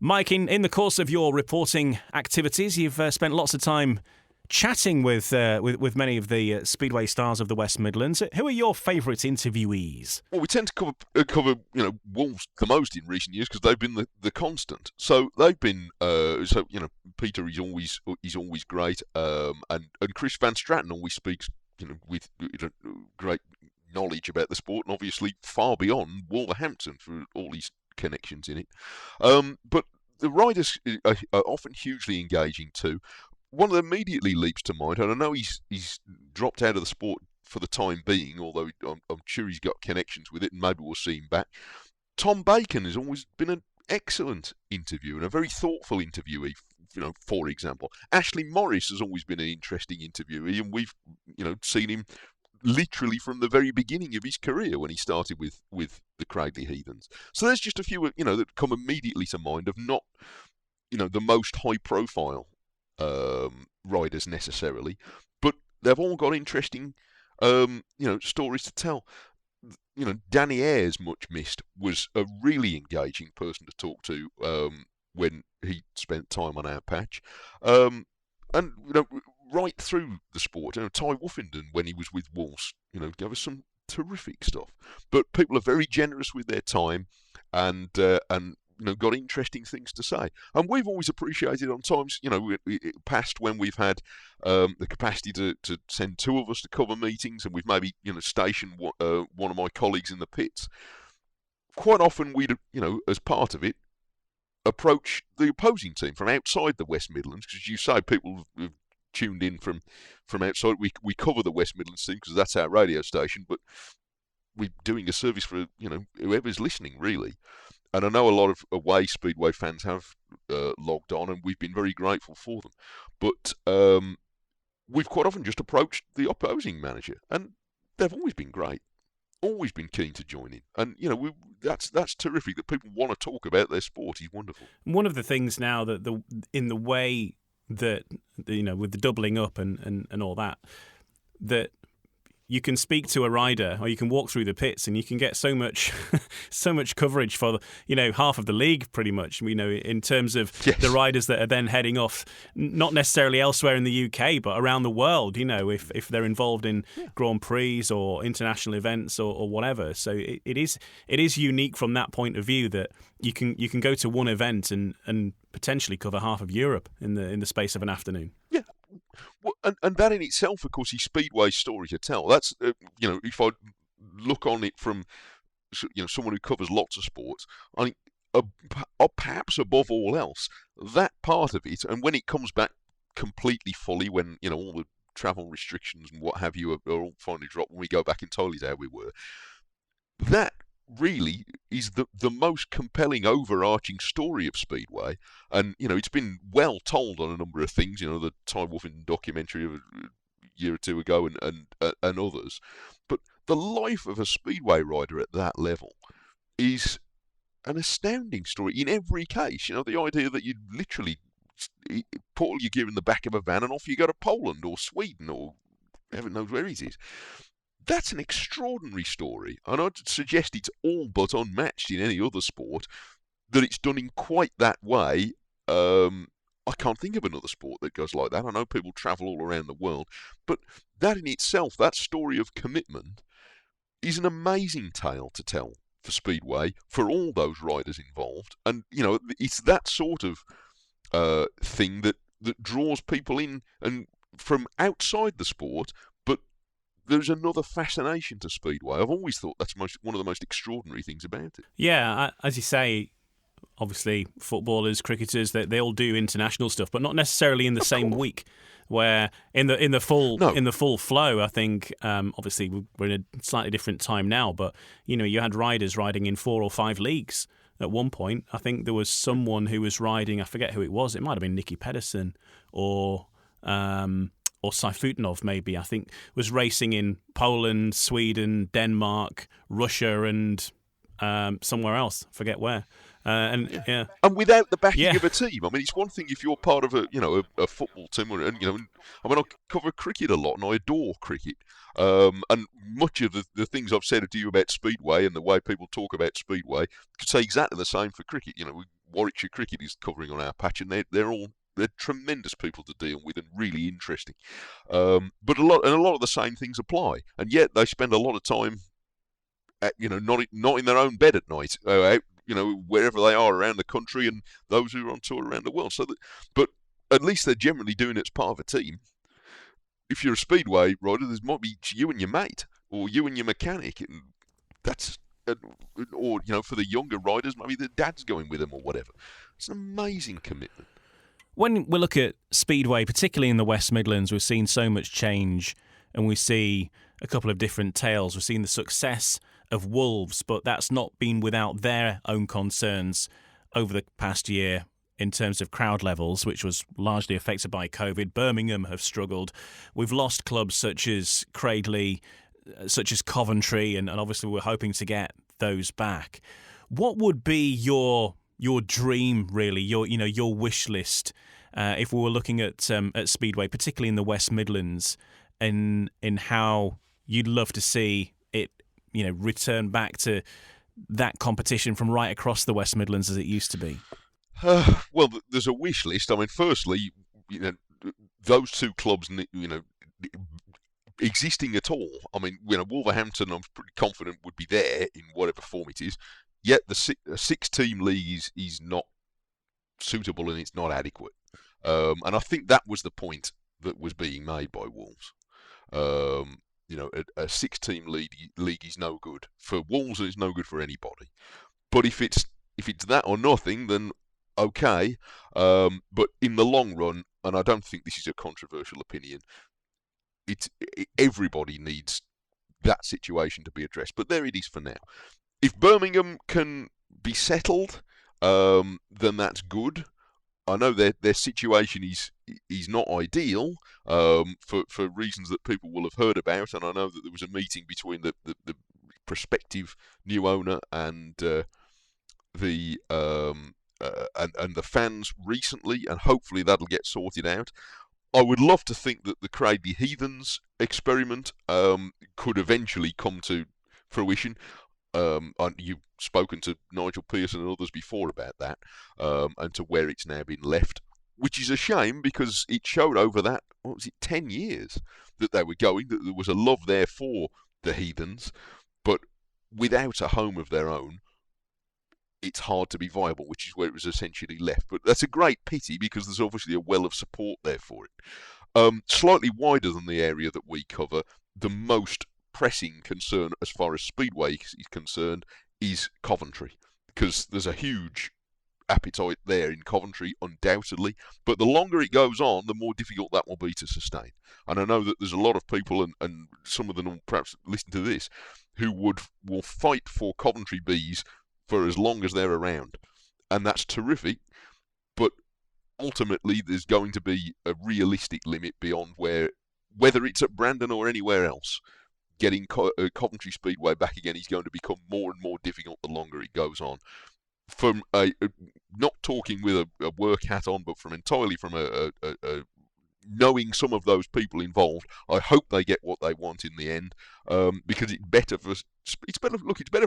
Mike, in the course of your reporting activities, you've spent lots of time chatting with many of the Speedway stars of the West Midlands. Who are your favourite interviewees? Well, we tend to cover Wolves the most in recent years because they've been the constant. So they've been Peter is always great, and Chris Van Stratton always speaks with great knowledge about the sport, and obviously far beyond Wolverhampton for all his connections in it. But the riders are often hugely engaging too. One that immediately leaps to mind, and I know he's dropped out of the sport for the time being, although I'm sure he's got connections with it, and maybe we'll see him back. Tom Bacon has always been an excellent interviewer and a very thoughtful interviewee. For example, Ashley Morris has always been an interesting interviewee, and we've seen him literally from the very beginning of his career when he started with the Cradley Heathens. So there's just a few that come immediately to mind of not the most high profile riders necessarily, but they've all got interesting stories to tell. Danny Ayres, much missed, was a really engaging person to talk to when he spent time on our patch, and right through the sport. Ty Woofenden, when he was with Wolves, gave us some terrific stuff. But people are very generous with their time, and got interesting things to say. And we've always appreciated on times, past when we've had the capacity to send 2 of us to cover meetings, and we've maybe stationed one of my colleagues in the pits. Quite often we'd as part of it approach the opposing team from outside the West Midlands, because as you say, people have tuned in from outside. We cover the West Midlands team because that's our radio station, but we're doing a service for whoever's listening, really. And I know a lot of away Speedway fans have logged on, and we've been very grateful for them. But we've quite often just approached the opposing manager, and they've always been great. Always been keen to join in, and that's terrific that people want to talk about their sport. Is wonderful. One of the things now that in the way that with the doubling up and all that you can speak to a rider, or you can walk through the pits, and you can get so much, so much coverage for half of the league, pretty much. In terms of the riders that are then heading off, not necessarily elsewhere in the UK, but around the world. If they're involved in Grand Prix or international events or whatever. So it is unique from that point of view that you can go to one event and potentially cover half of Europe in the space of an afternoon. Yeah. Well, and that in itself, of course, is Speedway's story to tell. That's if I look on it from someone who covers lots of sports, I think perhaps above all else, that part of it, and when it comes back completely fully, when all the travel restrictions and what have you are all finally dropped, when we go back entirely to how we were, that really is the most compelling overarching story of Speedway. And it's been well told on a number of things, the Ty Wolfing documentary of a year or two ago and others. But the life of a Speedway rider at that level is an astounding story in every case. The idea that you literally put all your gear in the back of a van and off you go to Poland or Sweden or heaven knows where it is. That's an extraordinary story, and I'd suggest it's all but unmatched in any other sport. That it's done in quite that way. I can't think of another sport that goes like that. I know people travel all around the world, but that in itself, that story of commitment, is an amazing tale to tell for Speedway, for all those riders involved. And, it's that sort of thing that draws people in and from outside the sport, but there's another fascination to Speedway. I've always thought that's one of the most extraordinary things about it. Yeah, as you say, obviously footballers, cricketers, they all do international stuff, but not necessarily in the same week. Where in the full flow, I think obviously we're in a slightly different time now, but you had riders riding in 4 or 5 leagues at one point. I think there was someone who was riding, I forget who it was. It might have been Nicky Pedersen or Saifutinov, maybe. I think was racing in Poland, Sweden, Denmark, Russia, and somewhere else. Forget where. And without the backing of a team. I mean, it's one thing if you're part of a football team, I cover cricket a lot, and I adore cricket. And much of the things I've said to you about Speedway and the way people talk about Speedway could say exactly the same for cricket. Warwickshire Cricket is covering on our patch, and they're tremendous people to deal with and really interesting. But a lot of the same things apply, and yet they spend a lot of time, not in their own bed at night, out, wherever they are around the country, and those who are on tour around the world. But at least they're generally doing it as part of a team. If you're a Speedway rider, there might be you and your mate, or you and your mechanic, and that's, or for the younger riders, maybe the dad's going with them or whatever. It's an amazing commitment. When we look at Speedway, particularly in the West Midlands, we've seen so much change, and we see a couple of different tales. We've seen the success of Wolves, but that's not been without their own concerns over the past year in terms of crowd levels, which was largely affected by COVID. Birmingham have struggled. We've lost clubs such as Cradley, such as Coventry, and obviously we're hoping to get those back. What would be your dream, really, your wish list, if we were looking at Speedway, particularly in the West Midlands, in how you'd love to see it, return back to that competition from right across the West Midlands as it used to be? Well, there's a wish list. I mean, firstly, those two clubs, existing at all. I mean, Wolverhampton, I'm pretty confident would be there in whatever form it is. Yet the 6-team league is not suitable and it's not adequate. And I think that was the point that was being made by Wolves. A 6-team league is no good for Wolves, and it's no good for anybody. But if it's that or nothing, then okay. But in the long run, and I don't think this is a controversial opinion, everybody needs that situation to be addressed. But there it is for now. If Birmingham can be settled, then that's good. I know their situation is not ideal for reasons that people will have heard about, and I know that there was a meeting between the prospective new owner and the fans recently, and hopefully that'll get sorted out. I would love to think that the Cradley Heathens experiment could eventually come to fruition. You've spoken to Nigel Pearson and others before about that, and to where it's now been left, which is a shame because it showed over that, 10 years that they were going, that there was a love there for the Heathens, but without a home of their own, it's hard to be viable, which is where it was essentially left. But that's a great pity because there's obviously a well of support there for it. Slightly wider than the area that we cover, the most pressing concern as far as Speedway is concerned is Coventry, because there's a huge appetite there in Coventry, undoubtedly, but the longer it goes on, the more difficult that will be to sustain. And I know that there's a lot of people, and some of them will perhaps listen to this, who will fight for Coventry bees for as long as they're around, and that's terrific, but ultimately there's going to be a realistic limit beyond whether it's at Brandon or anywhere else, getting Coventry Speedway back again is going to become more and more difficult the longer it goes on. From not talking with a work hat on, but entirely from a knowing some of those people involved, I hope they get what they want in the end, because it's better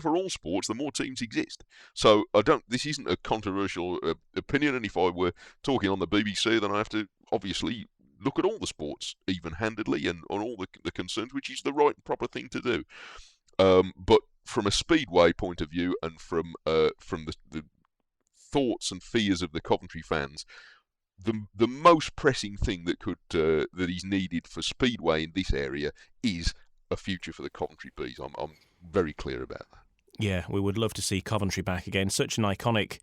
for all sports. The more teams exist. So this isn't a controversial opinion, and if I were talking on the BBC, then I have to obviously look at all the sports even-handedly and on all the concerns, which is the right and proper thing to do. But from a Speedway point of view, and from the thoughts and fears of the Coventry fans, the most pressing thing that is needed for Speedway in this area is a future for the Coventry Bees. I'm very clear about that. Yeah, we would love to see Coventry back again. Such an iconic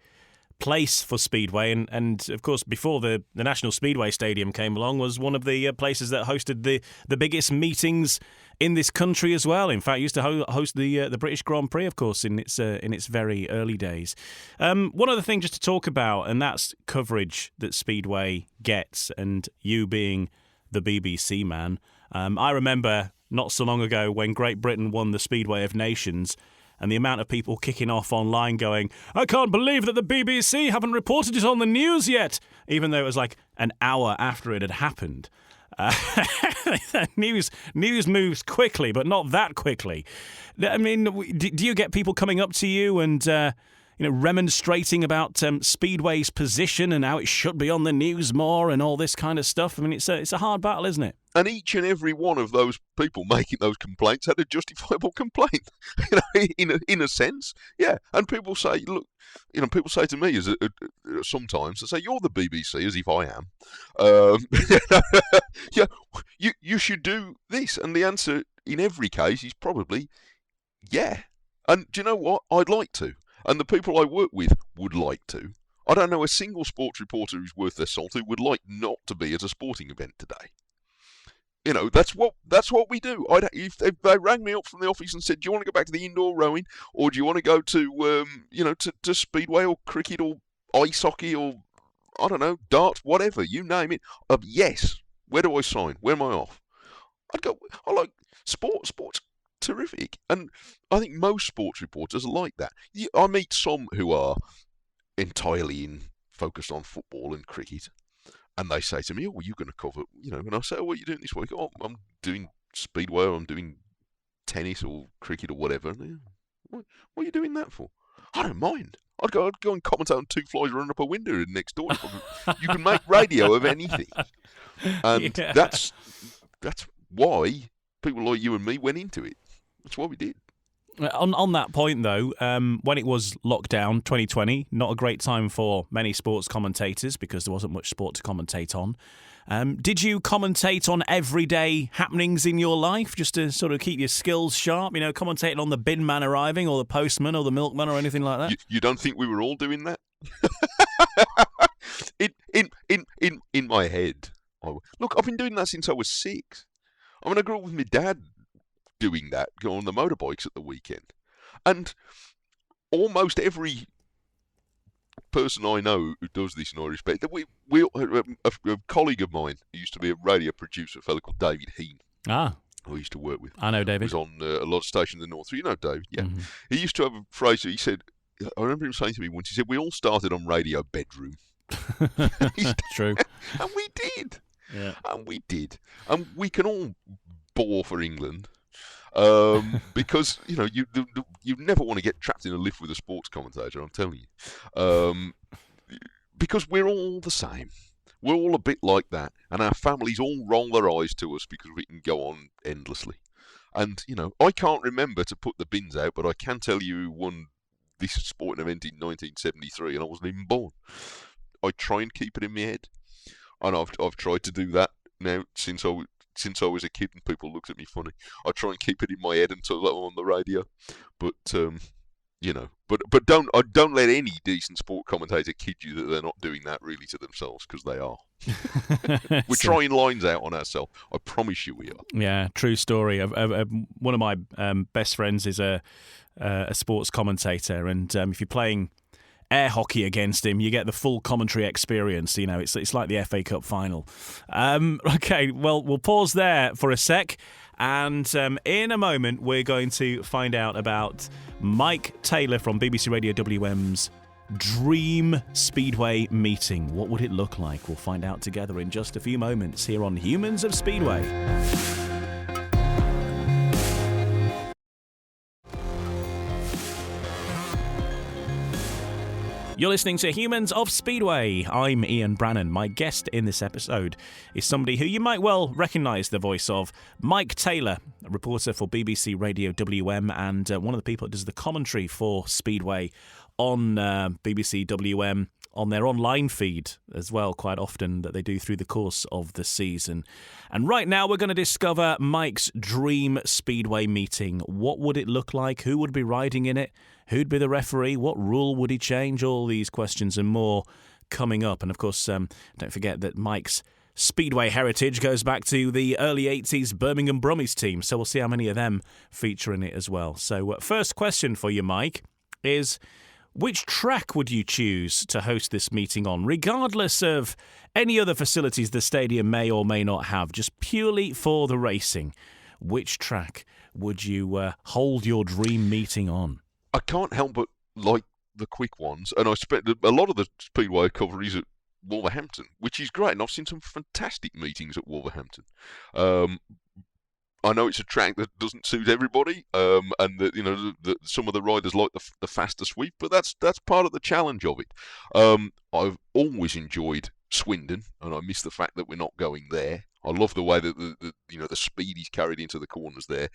place for Speedway, and of course before the National Speedway Stadium came along, was one of the places that hosted the biggest meetings in this country as well. In fact, used to host the British Grand Prix, of course, in its very early days. One other thing just to talk about, and that's coverage that Speedway gets, and you being the BBC man. I remember not so long ago when Great Britain won the Speedway of Nations, and the amount of people kicking off online going, I can't believe that the BBC haven't reported it on the news yet, even though it was like an hour after it had happened. News moves quickly, but not that quickly. I mean, do you get people coming up to you and remonstrating about Speedway's position and how it should be on the news more and all this kind of stuff? I mean, it's a hard battle, isn't it? And each and every one of those people making those complaints had a justifiable complaint, in a sense, yeah. And people say, look, people say to me sometimes, they say, "You're the BBC," as if I am. Yeah, you should do this, and the answer in every case is probably yeah. And do you know what? I'd like to, and the people I work with would like to. I don't know a single sports reporter who's worth their salt who would like not to be at a sporting event today. That's what we do. If they rang me up from the office and said, "Do you want to go back to the indoor rowing, or do you want to go to to Speedway or cricket or ice hockey or I don't know, darts, whatever, you name it?" Yes. Where do I sign? Where am I off? I'd go. I like sports. Sports terrific, and I think most sports reporters are like that. I meet some who are entirely focused on football and cricket. And they say to me, "Oh, well, you're going to cover, And I say, "Oh, what are you doing this week?" "Oh, I'm doing Speedway, or I'm doing tennis or cricket or whatever." And what are you doing that for? "I don't mind. I'd go and commentate on two flies running up a window next door. You can make radio of anything." And Yeah. that's why people like you and me went into it. That's why we did. On that point, though, when it was lockdown 2020, not a great time for many sports commentators because there wasn't much sport to commentate on. Did you commentate on everyday happenings in your life just to sort of keep your skills sharp? Commentating on the bin man arriving or the postman or the milkman or anything like that? You don't think we were all doing that? in my head. Look, I've been doing that since I was 6. I mean, I grew up with my dad doing that, going on the motorbikes at the weekend. And almost every person I know who does this, and I respect, that a colleague of mine who used to be a radio producer, a fellow called David Heen, who I used to work with. I know David. He was on a lot of stations in the north. You know David, yeah. Mm-hmm. He used to have a phrase that he said, I remember him saying to me once, he said, "We all started on radio bedroom." True. And we did. Yeah. And we did. And we can all bore for England. Because you never want to get trapped in a lift with a sports commentator, I'm telling you. Because we're all the same. We're all a bit like that, and our families all roll their eyes to us because we can go on endlessly. And, I can't remember to put the bins out, but I can tell you who won this sporting event in 1973, and I wasn't even born. I try and keep it in my head, and I've tried to do that now since I was a kid, and people looked at me funny. I try and keep it in my head until I'm on the radio, but but don't let any decent sport commentator kid you that they're not doing that really to themselves, because they are. We're trying lines out on ourselves. I promise you we are. Yeah, true story. One of my best friends is a sports commentator, and if you're playing air hockey against him, you get the full commentary experience. It's like the FA Cup final. Okay, well, we'll pause there for a sec. And in a moment, we're going to find out about Mike Taylor from BBC Radio WM's dream Speedway meeting. What would it look like? We'll find out together in just a few moments here on Humans of Speedway. You're listening to Humans of Speedway. I'm Ian Brannan. My guest in this episode is somebody who you might well recognise the voice of, Mike Taylor, a reporter for BBC Radio WM and one of the people that does the commentary for Speedway on BBC WM on their online feed as well, quite often, that they do through the course of the season. And right now we're going to discover Mike's dream Speedway meeting. What would it look like? Who would be riding in it? Who'd be the referee? What rule would he change? All these questions and more coming up. And of course, don't forget that Mike's Speedway heritage goes back to the early 80s Birmingham Brummies team. So we'll see how many of them feature in it as well. So first question for you, Mike, is which track would you choose to host this meeting on, regardless of any other facilities the stadium may or may not have, just purely for the racing? Which track would you hold your dream meeting on? I can't help but like the quick ones, and I spent a lot of the Speedway coverage at Wolverhampton, which is great, and I've seen some fantastic meetings at Wolverhampton. I know it's a track that doesn't suit everybody, and that some of the riders like the faster sweep, but that's part of the challenge of it. I've always enjoyed Swindon, and I miss the fact that we're not going there. I love the way that the speed is carried into the corners there,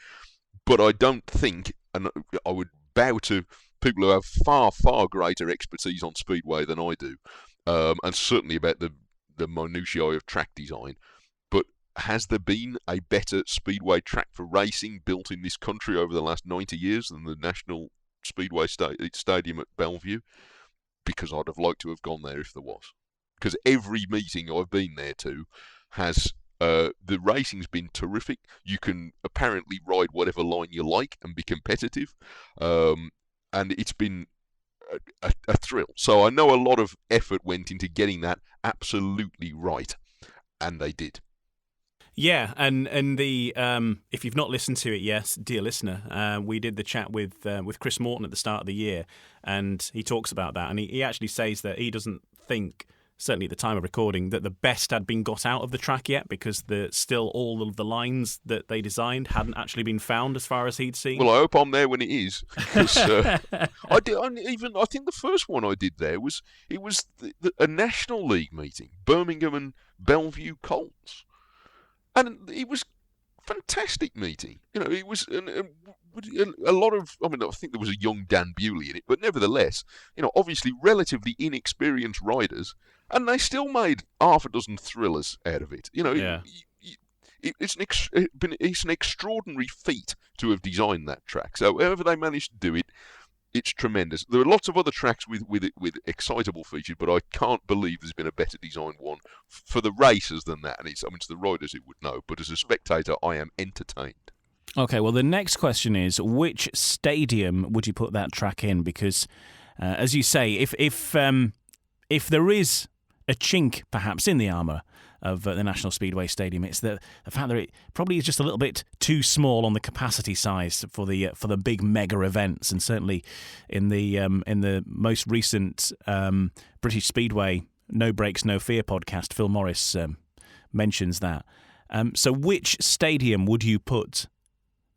but I don't think, and I would bow to people who have far, far greater expertise on Speedway than I do, and certainly about the minutiae of track design. But has there been a better Speedway track for racing built in this country over the last 90 years than the National Speedway Stadium at Bellevue? Because I'd have liked to have gone there if there was. Because every meeting I've been there to has... the racing's been terrific. You can apparently ride whatever line you like and be competitive, and it's been a thrill. So I know a lot of effort went into getting that absolutely right, and they did. Yeah, and the if you've not listened to it yet, dear listener, we did the chat with Chris Morton at the start of the year, and he talks about that, and he actually says that he doesn't think, certainly at the time of recording, that the best had been got out of the track yet, because still all of the lines that they designed hadn't actually been found as far as he'd seen. Well, I hope I'm there when it is. I think the first one I did there was a National League meeting, Birmingham and Bellevue Colts, and it was fantastic meeting. It was a lot of. I think there was a young Dan Bewley in it, but nevertheless, obviously relatively inexperienced riders, and they still made half a dozen thrillers out of it. Yeah. It's an extraordinary feat to have designed that track. So however they managed to do it, it's tremendous. There are lots of other tracks with excitable features, but I can't believe there's been a better designed one for the racers than that. And it's the riders who would know, but as a spectator, I am entertained. Okay, well, the next question is, which stadium would you put that track in? Because, as you say, if there is a chink, perhaps, in the armour of the National Speedway Stadium, it's the fact that it probably is just a little bit too small on the capacity size for the big mega events, and certainly in the most recent British Speedway No Brakes No Fear podcast, Phil Morris mentions that. So which stadium would you put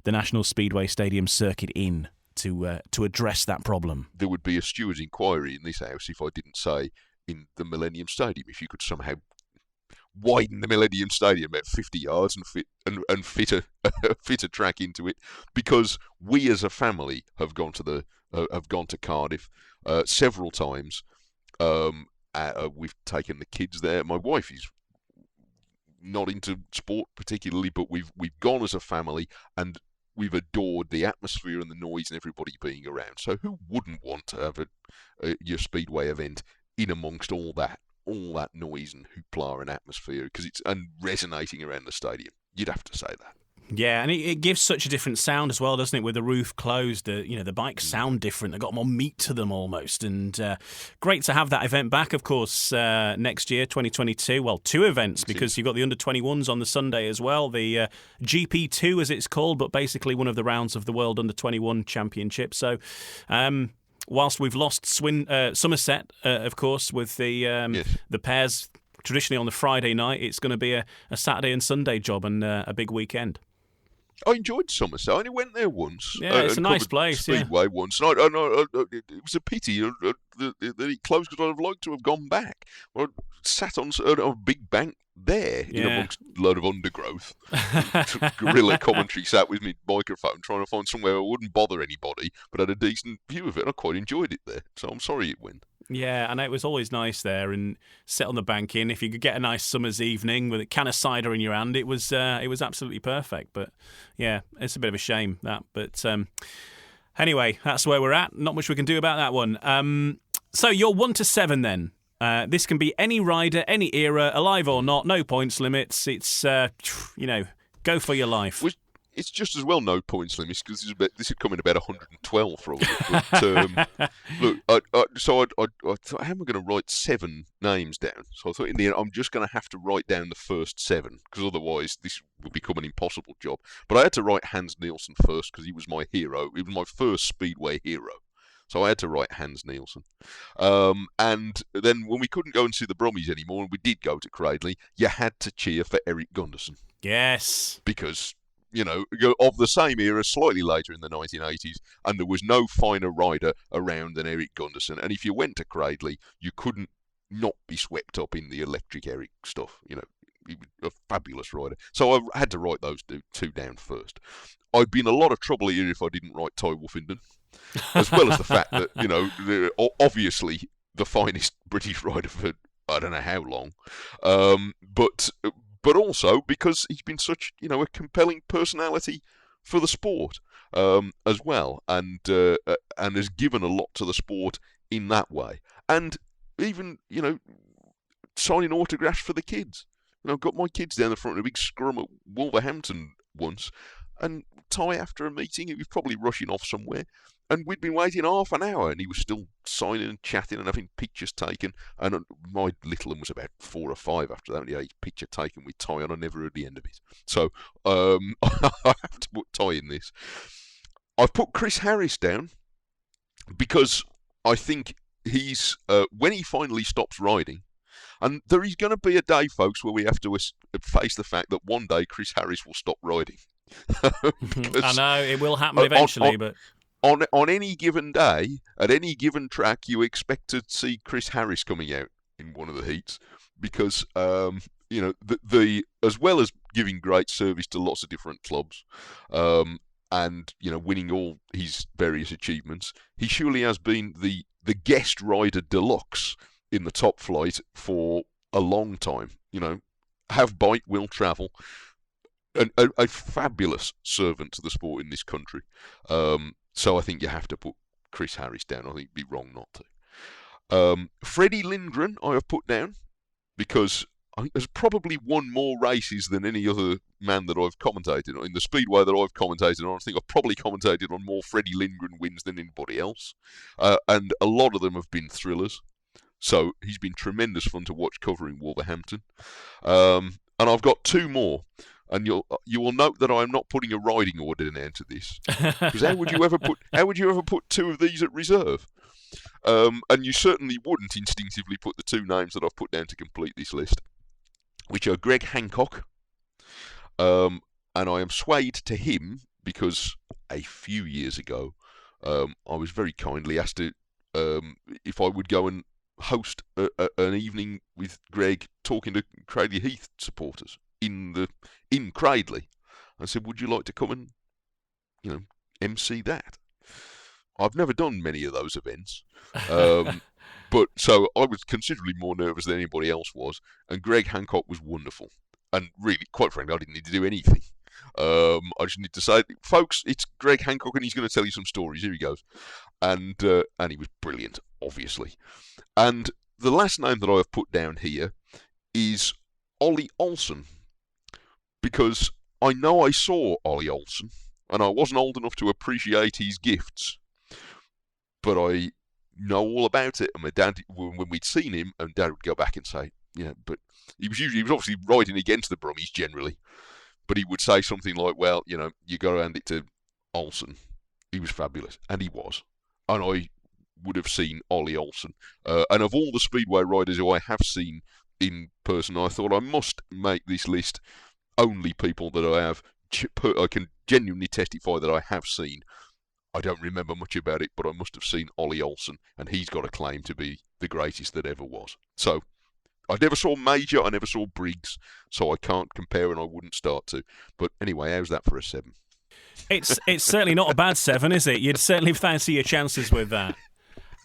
the National Speedway Stadium circuit in to address that problem? There would be a steward's inquiry in this house if I didn't say in the Millennium Stadium. If you could somehow widen the Millennium Stadium about 50 yards and fit a track into it, because we as a family have gone to Cardiff several times. We've taken the kids there. My wife is not into sport particularly, but we've gone as a family, and we've adored the atmosphere and the noise and everybody being around. So who wouldn't want to have your Speedway event in amongst all that noise and hoopla and atmosphere, and resonating around the stadium? You'd have to say that. Yeah, and it gives such a different sound as well, doesn't it? With the roof closed, the bikes sound different. They've got more meat to them almost. And great to have that event back, of course, next year, 2022. Well, 2 events, because you've got the under-21s on the Sunday as well. The GP2, as it's called, but basically one of the rounds of the World Under-21 Championship. So whilst we've lost Somerset, of course, with the pairs traditionally on the Friday night, it's going to be a Saturday and Sunday job and a big weekend. I enjoyed Somerset. I only went there once. Yeah, it's a nice place. Speedway once. And it was a pity that it closed, because I'd have liked to have gone back. I sat on a big bank there in amongst a load of undergrowth. Guerrilla commentary, sat with my microphone trying to find somewhere I wouldn't bother anybody, but had a decent view of it. And I quite enjoyed it there. So I'm sorry it went. Yeah, and it was always nice there, and sit on the bank in. If you could get a nice summer's evening with a can of cider in your hand, it was absolutely perfect. But yeah, it's a bit of a shame that. But anyway, that's where we're at. Not much we can do about that one. So you're 1 to 7 then. This can be any rider, any era, alive or not. No points limits. It's go for your life. It's just as well no points limits, because this would come in about 112 for all of it. But look, I thought, how am I going to write 7 names down? So I thought in the end, I'm just going to have to write down the first 7, because otherwise this would become an impossible job. But I had to write Hans Nielsen first, because he was my hero. He was my first Speedway hero. So I had to write Hans Nielsen. And then when we couldn't go and see the Brummies anymore, and we did go to Cradley, you had to cheer for Eric Gunderson. Yes. Because of the same era, slightly later in the 1980s, and there was no finer rider around than Eric Gunderson. And if you went to Cradley, you couldn't not be swept up in the electric Eric stuff. He was a fabulous rider. So I had to write those 2 down first. I'd be in a lot of trouble here if I didn't write Ty Wolfenden, as well as the fact that, they're obviously the finest British rider for I don't know how long. But also because he's been such, a compelling personality for the sport as well, and has given a lot to the sport in that way. And even, signing autographs for the kids. I've got my kids down the front of a big scrum at Wolverhampton once, and Ty, after a meeting, he was probably rushing off somewhere, and we'd been waiting half an hour, and he was still signing and chatting and having pictures taken. And my little one was about 4 or 5 after that, and he had his picture taken with Ty, and I never heard the end of it. So I have to put Ty in this. I've put Chris Harris down because I think he's when he finally stops riding, and there is going to be a day, folks, where we have to face the fact that one day Chris Harris will stop riding. I know it will happen eventually, but on any given day, at any given track, you expect to see Chris Harris coming out in one of the heats, because the as well as giving great service to lots of different clubs, and winning all his various achievements, he surely has been the guest rider deluxe in the top flight for a long time. Have bite, will travel. A fabulous servant to the sport in this country. So I think you have to put Chris Harris down. I think it'd be wrong not to. Freddie Lindgren I have put down because I think there's probably won more races than any other man that I've commentated on. In the Speedway that I've commentated on, I think I've probably commentated on more Freddie Lindgren wins than anybody else. And a lot of them have been thrillers. So he's been tremendous fun to watch covering Wolverhampton. And I've got 2 more. And you will note that I am not putting a riding order down to this, because how would you ever put 2 of these at reserve? And you certainly wouldn't instinctively put the 2 names that I've put down to complete this list. which are Greg Hancock, and I am swayed to him because a few years ago I was very kindly asked to if I would go and host an evening with Greg talking to Cradley Heath supporters in Cradley. I said, would you like to come and MC that? I've never done many of those events, but so I was considerably more nervous than anybody else was, and Greg Hancock was wonderful. And really, quite frankly, I didn't need to do anything. I just need to say, folks, it's Greg Hancock, and he's going to tell you some stories. Here he goes, and he was brilliant, obviously. And the last name that I have put down here is Ollie Olsen, because I know I saw Ollie Olsen, and I wasn't old enough to appreciate his gifts, but I know all about it. And my dad, when we'd seen him, and Dad would go back and say, but he was obviously riding against the Brummies generally, but he would say something like, well, you got to hand it to Olsen. He was fabulous, and he was. And I would have seen Ollie Olsen. And of all the Speedway riders who I have seen in person, I thought I must make this list only people that I can genuinely testify that I have seen. I don't remember much about it, but I must have seen Ollie Olsen, and he's got a claim to be the greatest that ever was. So, I never saw Major, I never saw Briggs, so I can't compare and I wouldn't start to. But anyway, how's that for a 7? It's certainly not a bad 7, is it? You'd certainly fancy your chances with that.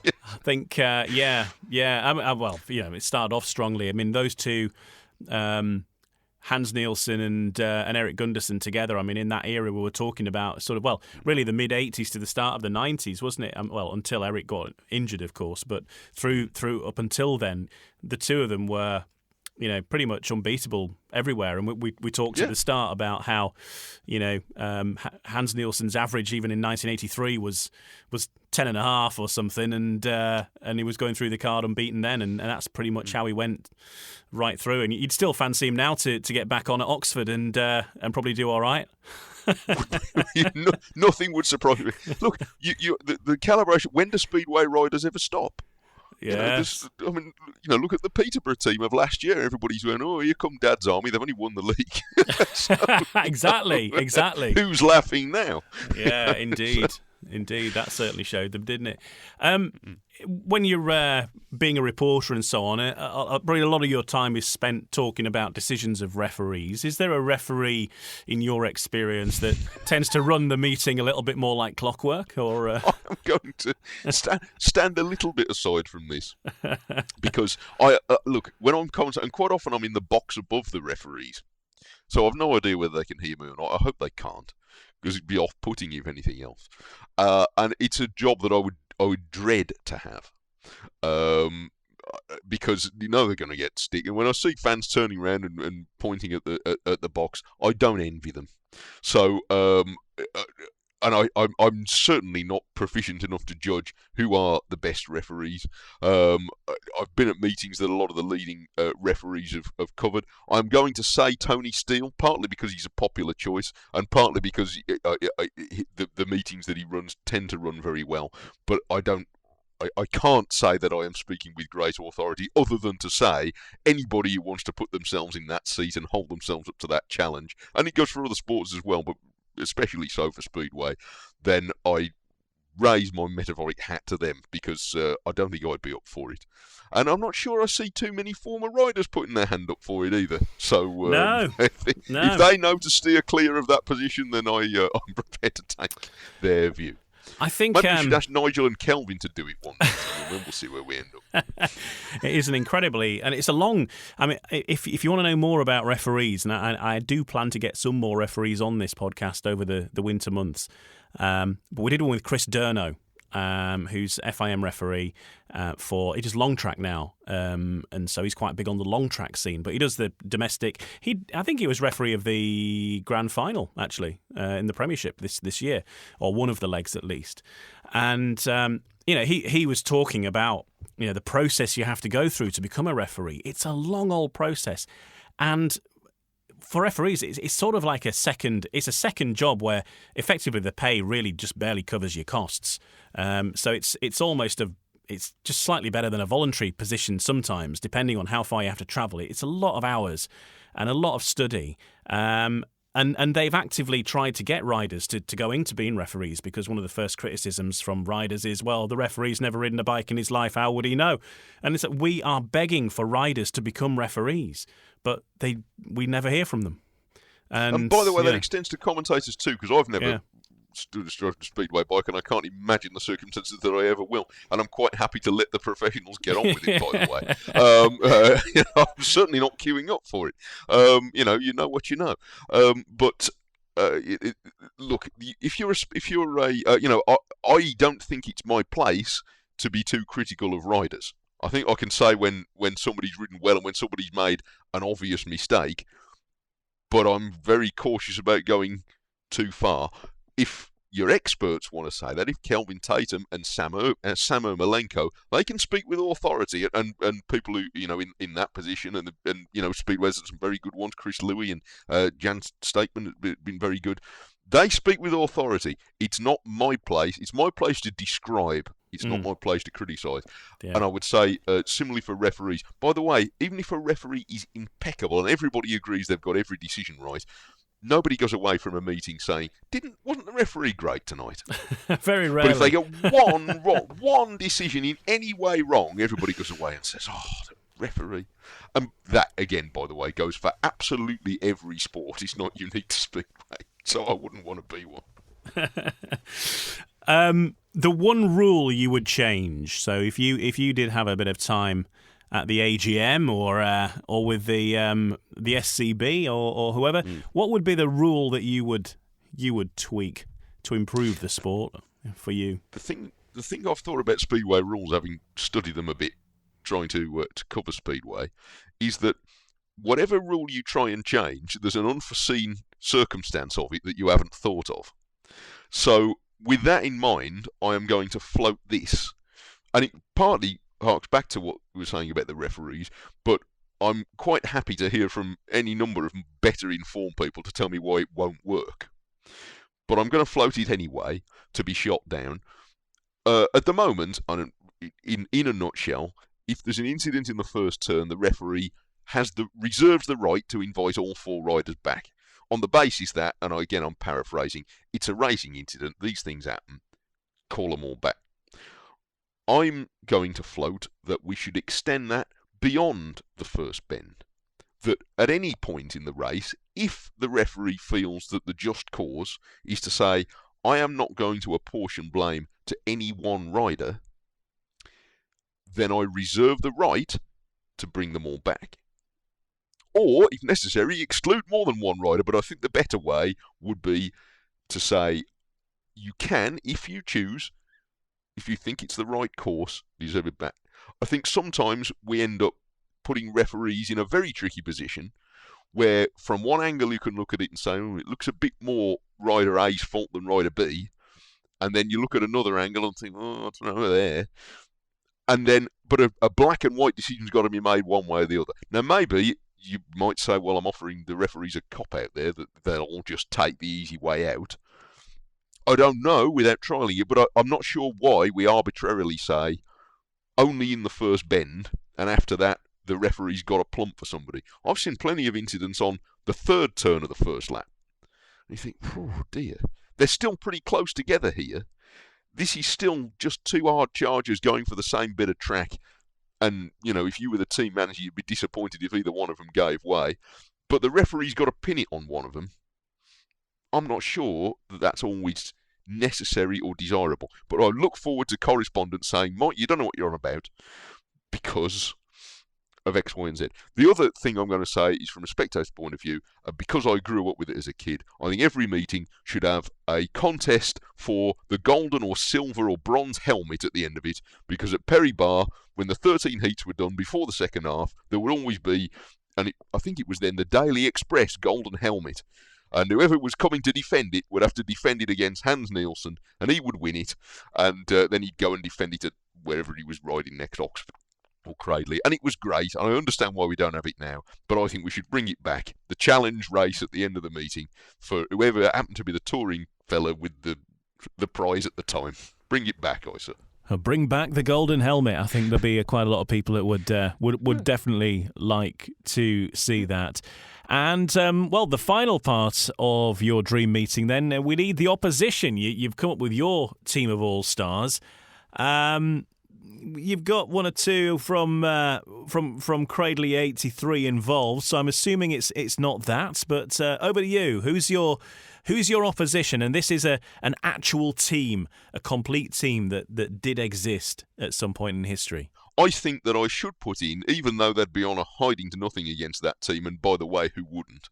Yes. I think, yeah. It started off strongly. I mean, those two... Hans Nielsen and Eric Gunderson together. I mean, in that era, we were talking about really the mid-'80s to the start of the '90s, wasn't it? Until Eric got injured, of course. But through up until then, the two of them were, pretty much unbeatable everywhere. And we talked at the start about how, Hans Nielsen's average even in 1983 was 10.5 or something, and he was going through the card unbeaten then, and that's pretty much how he went right through. And you'd still fancy him now to get back on at Oxford and probably do all right. Nothing would surprise me. Look, the calibration. When do Speedway riders ever stop? Yes. Look at the Peterborough team of last year. Everybody's going, oh, here come Dad's Army. They've only won the league. So, Exactly. Who's laughing now? Yeah, indeed. Indeed, that certainly showed them, didn't it? When you're being a reporter and so on, probably a lot of your time is spent talking about decisions of referees. Is there a referee, in your experience, that tends to run the meeting a little bit more like clockwork? Or I'm going to stand a little bit aside from this because I look, when I'm commentating, and quite often I'm in the box above the referees, so I've no idea whether they can hear me or not. I hope they can't, because it'd be off-putting if anything else. And it's a job that I would dread to have, because they're going to get stick. And when I see fans turning around and pointing at the box, I don't envy them. So, and I'm certainly not proficient enough to judge who are the best referees. I've been at meetings that a lot of the leading referees have covered. I'm going to say Tony Steele, partly because he's a popular choice, and partly because the meetings that he runs tend to run very well. But I can't say that I am speaking with great authority, other than to say anybody who wants to put themselves in that seat and hold themselves up to that challenge, and it goes for other sports as well, but especially so for Speedway, then I raise my metaphoric hat to them, because I don't think I'd be up for it. And I'm not sure I see too many former riders putting their hand up for it either. So No. If they know to steer clear of that position, then I'm prepared to take their view. I think maybe we should ask Nigel and Kelvin to do it one day, and then we'll see where we end up. It is and it's a long. I mean, if you want to know more about referees, and I do plan to get some more referees on this podcast over the winter months, but we did one with Chris Durno, who's FIM referee he does long track now, and so he's quite big on the long track scene. But he does the domestic. I think he was referee of the grand final actually in the Premiership this year, or one of the legs at least. And he was talking about the process you have to go through to become a referee. It's a long old process, and for referees, it's sort of like a second job where effectively the pay really just barely covers your costs. So it's almost it's just slightly better than a voluntary position sometimes, depending on how far you have to travel. It's a lot of hours and a lot of study. And they've actively tried to get riders to go into being referees, because one of the first criticisms from riders is, well, the referee's never ridden a bike in his life, how would he know? And it's that we are begging for riders to become referees, but we never hear from them. And by the way, that extends to commentators too, because I've never stood astride a Speedway bike, and I can't imagine the circumstances that I ever will. And I'm quite happy to let the professionals get on with it, by the way. I'm certainly not queuing up for it. You know what you know. But look, if you're a I don't think it's my place to be too critical of riders. I think I can say when somebody's ridden well and when somebody's made an obvious mistake, but I'm very cautious about going too far. If your experts want to say that, if Kelvin Tatum and Samo Malenko, they can speak with authority, and people who, in that position, and Speedway's had some very good ones, Chris Louis and Jan Stakeman have been very good. They speak with authority. It's not my place. It's my place to describe. It's not my place to criticise. Yeah. And I would say, similarly for referees. By the way, even if a referee is impeccable and everybody agrees they've got every decision right, nobody goes away from a meeting saying, wasn't the referee great tonight? Very rarely. But if they get one decision in any way wrong, everybody goes away and says, oh, the referee. And that, again, by the way, goes for absolutely every sport. It's not unique to Speedway. So I wouldn't want to be one. The one rule you would change, so if you did have a bit of time at the AGM or with the SCB or whoever, what would be the rule that you would tweak to improve the sport for you? The thing I've thought about Speedway rules, having studied them a bit, trying to cover Speedway, is that whatever rule you try and change, there's an unforeseen circumstance of it that you haven't thought of. So with that in mind, I am going to float this, and it partly harks back to what we were saying about the referees, but I'm quite happy to hear from any number of better informed people to tell me why it won't work. But I'm going to float it anyway to be shot down. At the moment, in a nutshell, if there's an incident in the first turn, the referee reserves the right to invite all four riders back, on the basis that, and again I'm paraphrasing, it's a racing incident, these things happen, call them all back. I'm going to float that we should extend that beyond the first bend. That at any point in the race, if the referee feels that the just cause is to say, I am not going to apportion blame to any one rider, then I reserve the right to bring them all back. Or, if necessary, exclude more than one rider, but I think the better way would be to say, you can, if you choose, if you think it's the right course, reserve it back. I think sometimes we end up putting referees in a very tricky position where from one angle you can look at it and say, oh, it looks a bit more rider A's fault than rider B. And then you look at another angle and think, oh, I don't know there. And then, but a black and white decision's got to be made one way or the other. Now, maybe you might say, well, I'm offering the referees a cop-out there, that they'll all just take the easy way out. I don't know without trialling it, but I'm not sure why we arbitrarily say only in the first bend, and after that, the referee's got a plump for somebody. I've seen plenty of incidents on the third turn of the first lap. And you think, oh dear, they're still pretty close together here. This is still just two hard chargers going for the same bit of track. And, if you were the team manager, you'd be disappointed if either one of them gave way. But the referee's got to pin it on one of them. I'm not sure that that's always necessary or desirable. But I look forward to correspondence saying, Mike, you don't know what you're on about because of X, Y, and Z. The other thing I'm going to say is from a spectator's point of view, because I grew up with it as a kid, I think every meeting should have a contest for the golden or silver or bronze helmet at the end of it, because at Perry Barr, when the 13 heats were done before the second half, there would always be, I think it was then the Daily Express golden helmet. And whoever was coming to defend it would have to defend it against Hans Nielsen, and he would win it, and then he'd go and defend it at wherever he was riding next, Oxford or Cradley. And it was great, and I understand why we don't have it now, but I think we should bring it back. The challenge race at the end of the meeting for whoever happened to be the touring fella with the prize at the time. Bring it back, I say. Bring back the golden helmet. I think there'll be quite a lot of people that would definitely like to see that. And, the final part of your dream meeting then, we need the opposition. You've come up with your team of all-stars. You've got one or two from Cradley 83 involved, so I'm assuming it's not that. But over to you. Who's your opposition? And this is an actual team, a complete team that did exist at some point in history. I think that I should put in, even though they'd be on a hiding to nothing against that team, and by the way, who wouldn't?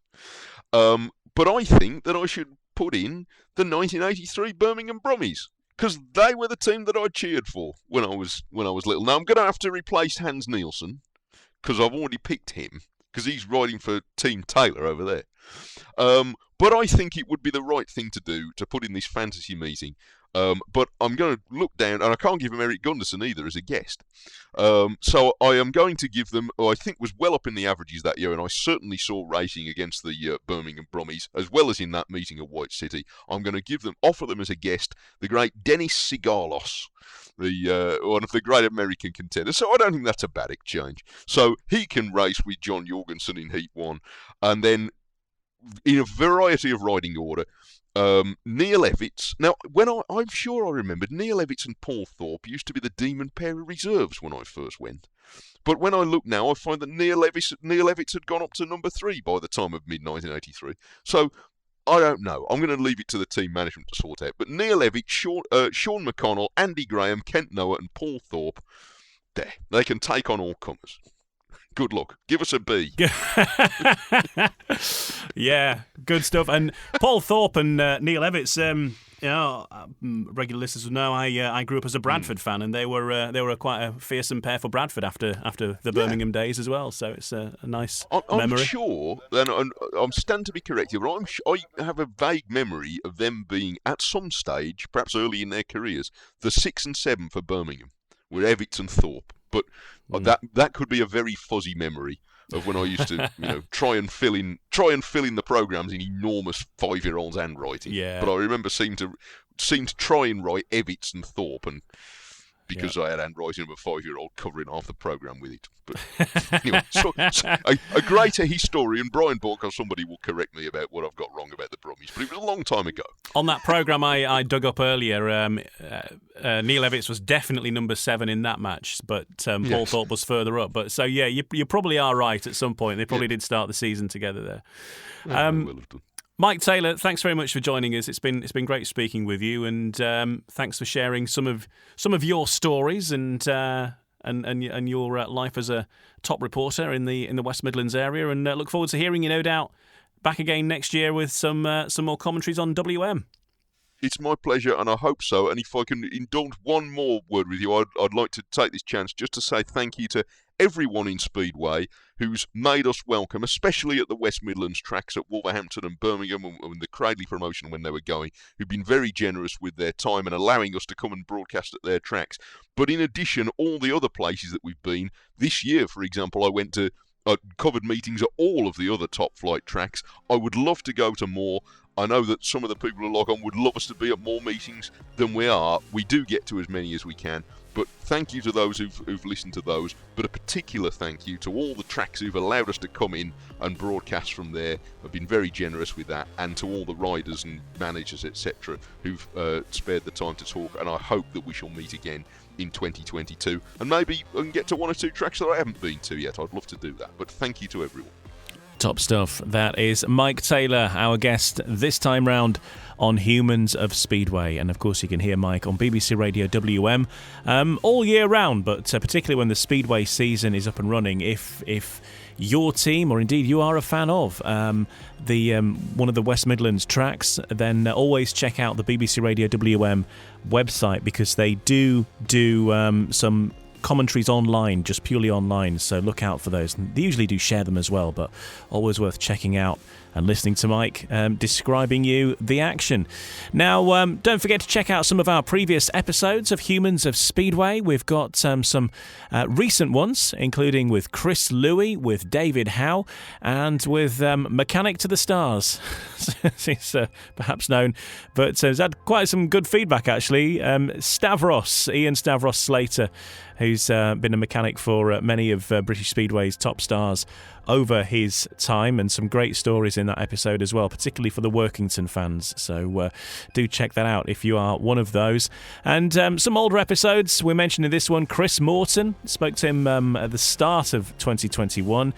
But I think that I should put in the 1983 Birmingham Brummies, because they were the team that I cheered for when I was little. Now I'm going to have to replace Hans Nielsen, because I've already picked him, because he's riding for Team Taylor over there. But I think it would be the right thing to do to put in this fantasy meeting. But I'm going to look down, and I can't give him Eric Gunderson either as a guest. So I am going to give them, who I think was well up in the averages that year, and I certainly saw racing against the Birmingham Brummies, as well as in that meeting at White City. I'm going to offer them as a guest, the great Dennis Sigalos, one of the great American contenders. So I don't think that's a bad exchange. So he can race with John Jorgensen in Heat 1, and then in a variety of riding order, Neil Evitts. Now, I'm sure I remembered, Neil Evitts and Paul Thorpe used to be the demon pair of reserves when I first went. But when I look now, I find that Neil Evitts had gone up to number 3 by the time of mid-1983. So, I don't know. I'm going to leave it to the team management to sort out. But Neil Evitts, Sean McConnell, Andy Graham, Kent Noah and Paul Thorpe, there. They can take on all comers. Good luck. Give us a B. Yeah, good stuff. And Paul Thorpe and Neil Evitts, regular listeners will know I grew up as a Bradford fan, and they were quite a fearsome pair for Bradford after the Birmingham days as well. So it's a nice memory. I'm sure, and I'm stand to be corrected, but I have a vague memory of them being at some stage, perhaps early in their careers, the 6 and 7 for Birmingham, with Evitts and Thorpe. But that could be a very fuzzy memory of when I used to, try and fill in the programs in enormous 5-year-olds handwriting. Yeah. But I remember seemed to try and write Evitts and Thorpe, and because I had handwriting of a 5-year-old covering half the program with it. But anyway, so a greater historian, Brian Bork, or somebody will correct me about what I've got wrong about the Brummies, but it was a long time ago. On that programme I dug up earlier, Neil Evitts was definitely number 7 in that match, but Paul Thorpe was further up. But so, yeah, you probably are right at some point. They probably did start the season together there. Well have done. Mike Taylor, thanks very much for joining us. It's been great speaking with you, and thanks for sharing some of your stories and your life as a top reporter in the West Midlands area. And look forward to hearing you, no doubt, back again next year with some more commentaries on WM. It's my pleasure, and I hope so. And if I can indulge one more word with you, I'd like to take this chance just to say thank you to everyone in Speedway who's made us welcome, especially at the West Midlands tracks at Wolverhampton and Birmingham and the Cradley promotion when they were going, who've been very generous with their time and allowing us to come and broadcast at their tracks. But in addition, all the other places that we've been, this year, for example, I covered meetings at all of the other top flight tracks. I would love to go to more. I know that some of the people who log on would love us to be at more meetings than we are. We do get to as many as we can. But thank you to those who've listened to those. But a particular thank you to all the tracks who've allowed us to come in and broadcast from there. I've been very generous with that. And to all the riders and managers, etc., who've spared the time to talk. And I hope that we shall meet again in 2022. And maybe I can get to 1 or 2 tracks that I haven't been to yet. I'd love to do that. But thank you to everyone. Top stuff. That is Mike Taylor, our guest this time round on Humans of Speedway. And of course you can hear Mike on BBC Radio WM all year round, but particularly when the Speedway season is up and running. If your team, or indeed you are a fan of one of the West Midlands tracks, then always check out the BBC Radio WM website, because they do some commentaries online, just purely online, so look out for those. They usually do share them as well, but always worth checking out and listening to Mike describing you the action. Now, don't forget to check out some of our previous episodes of Humans of Speedway. We've got some recent ones, including with Chris Louie, with David Howe, and with Mechanic to the Stars. He's perhaps known, but has had quite some good feedback, actually. Ian Stavros Slater, who's been a mechanic for many of British Speedway's top stars over his time, and some great stories in that episode as well, particularly for the Workington fans. So do check that out if you are one of those. And some older episodes, we mentioned in this one, Chris Morton, spoke to him at the start of 2021.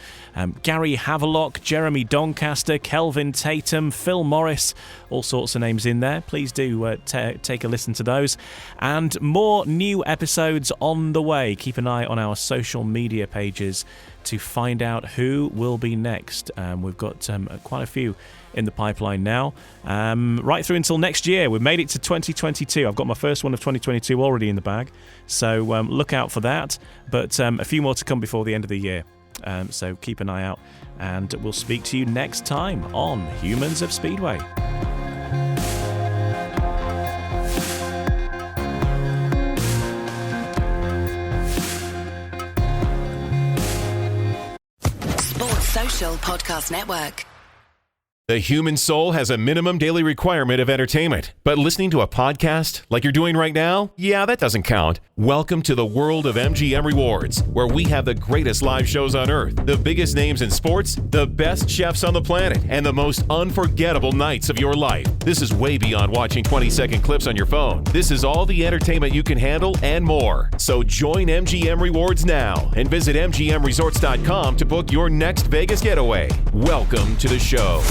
Gary Havelock, Jeremy Doncaster, Kelvin Tatum, Phil Morris, all sorts of names in there. Please do take a listen to those. And more new episodes on the way. Keep an eye on our social media pages to find out who will be next. We've got quite a few in the pipeline now, right through until next year. We've made it to 2022. I've got my first one of 2022 already in the bag, so look out for that. But a few more to come before the end of the year. So keep an eye out, and we'll speak to you next time on Humans of Speedway. Social Podcast Network. The human soul has a minimum daily requirement of entertainment, but listening to a podcast like you're doing right now, yeah, that doesn't count. Welcome to the world of MGM Rewards, where we have the greatest live shows on earth, the biggest names in sports, the best chefs on the planet, and the most unforgettable nights of your life. This is way beyond watching 20-second clips on your phone. This is all the entertainment you can handle and more. So join MGM Rewards now and visit MGMResorts.com to book your next Vegas getaway. Welcome to the show.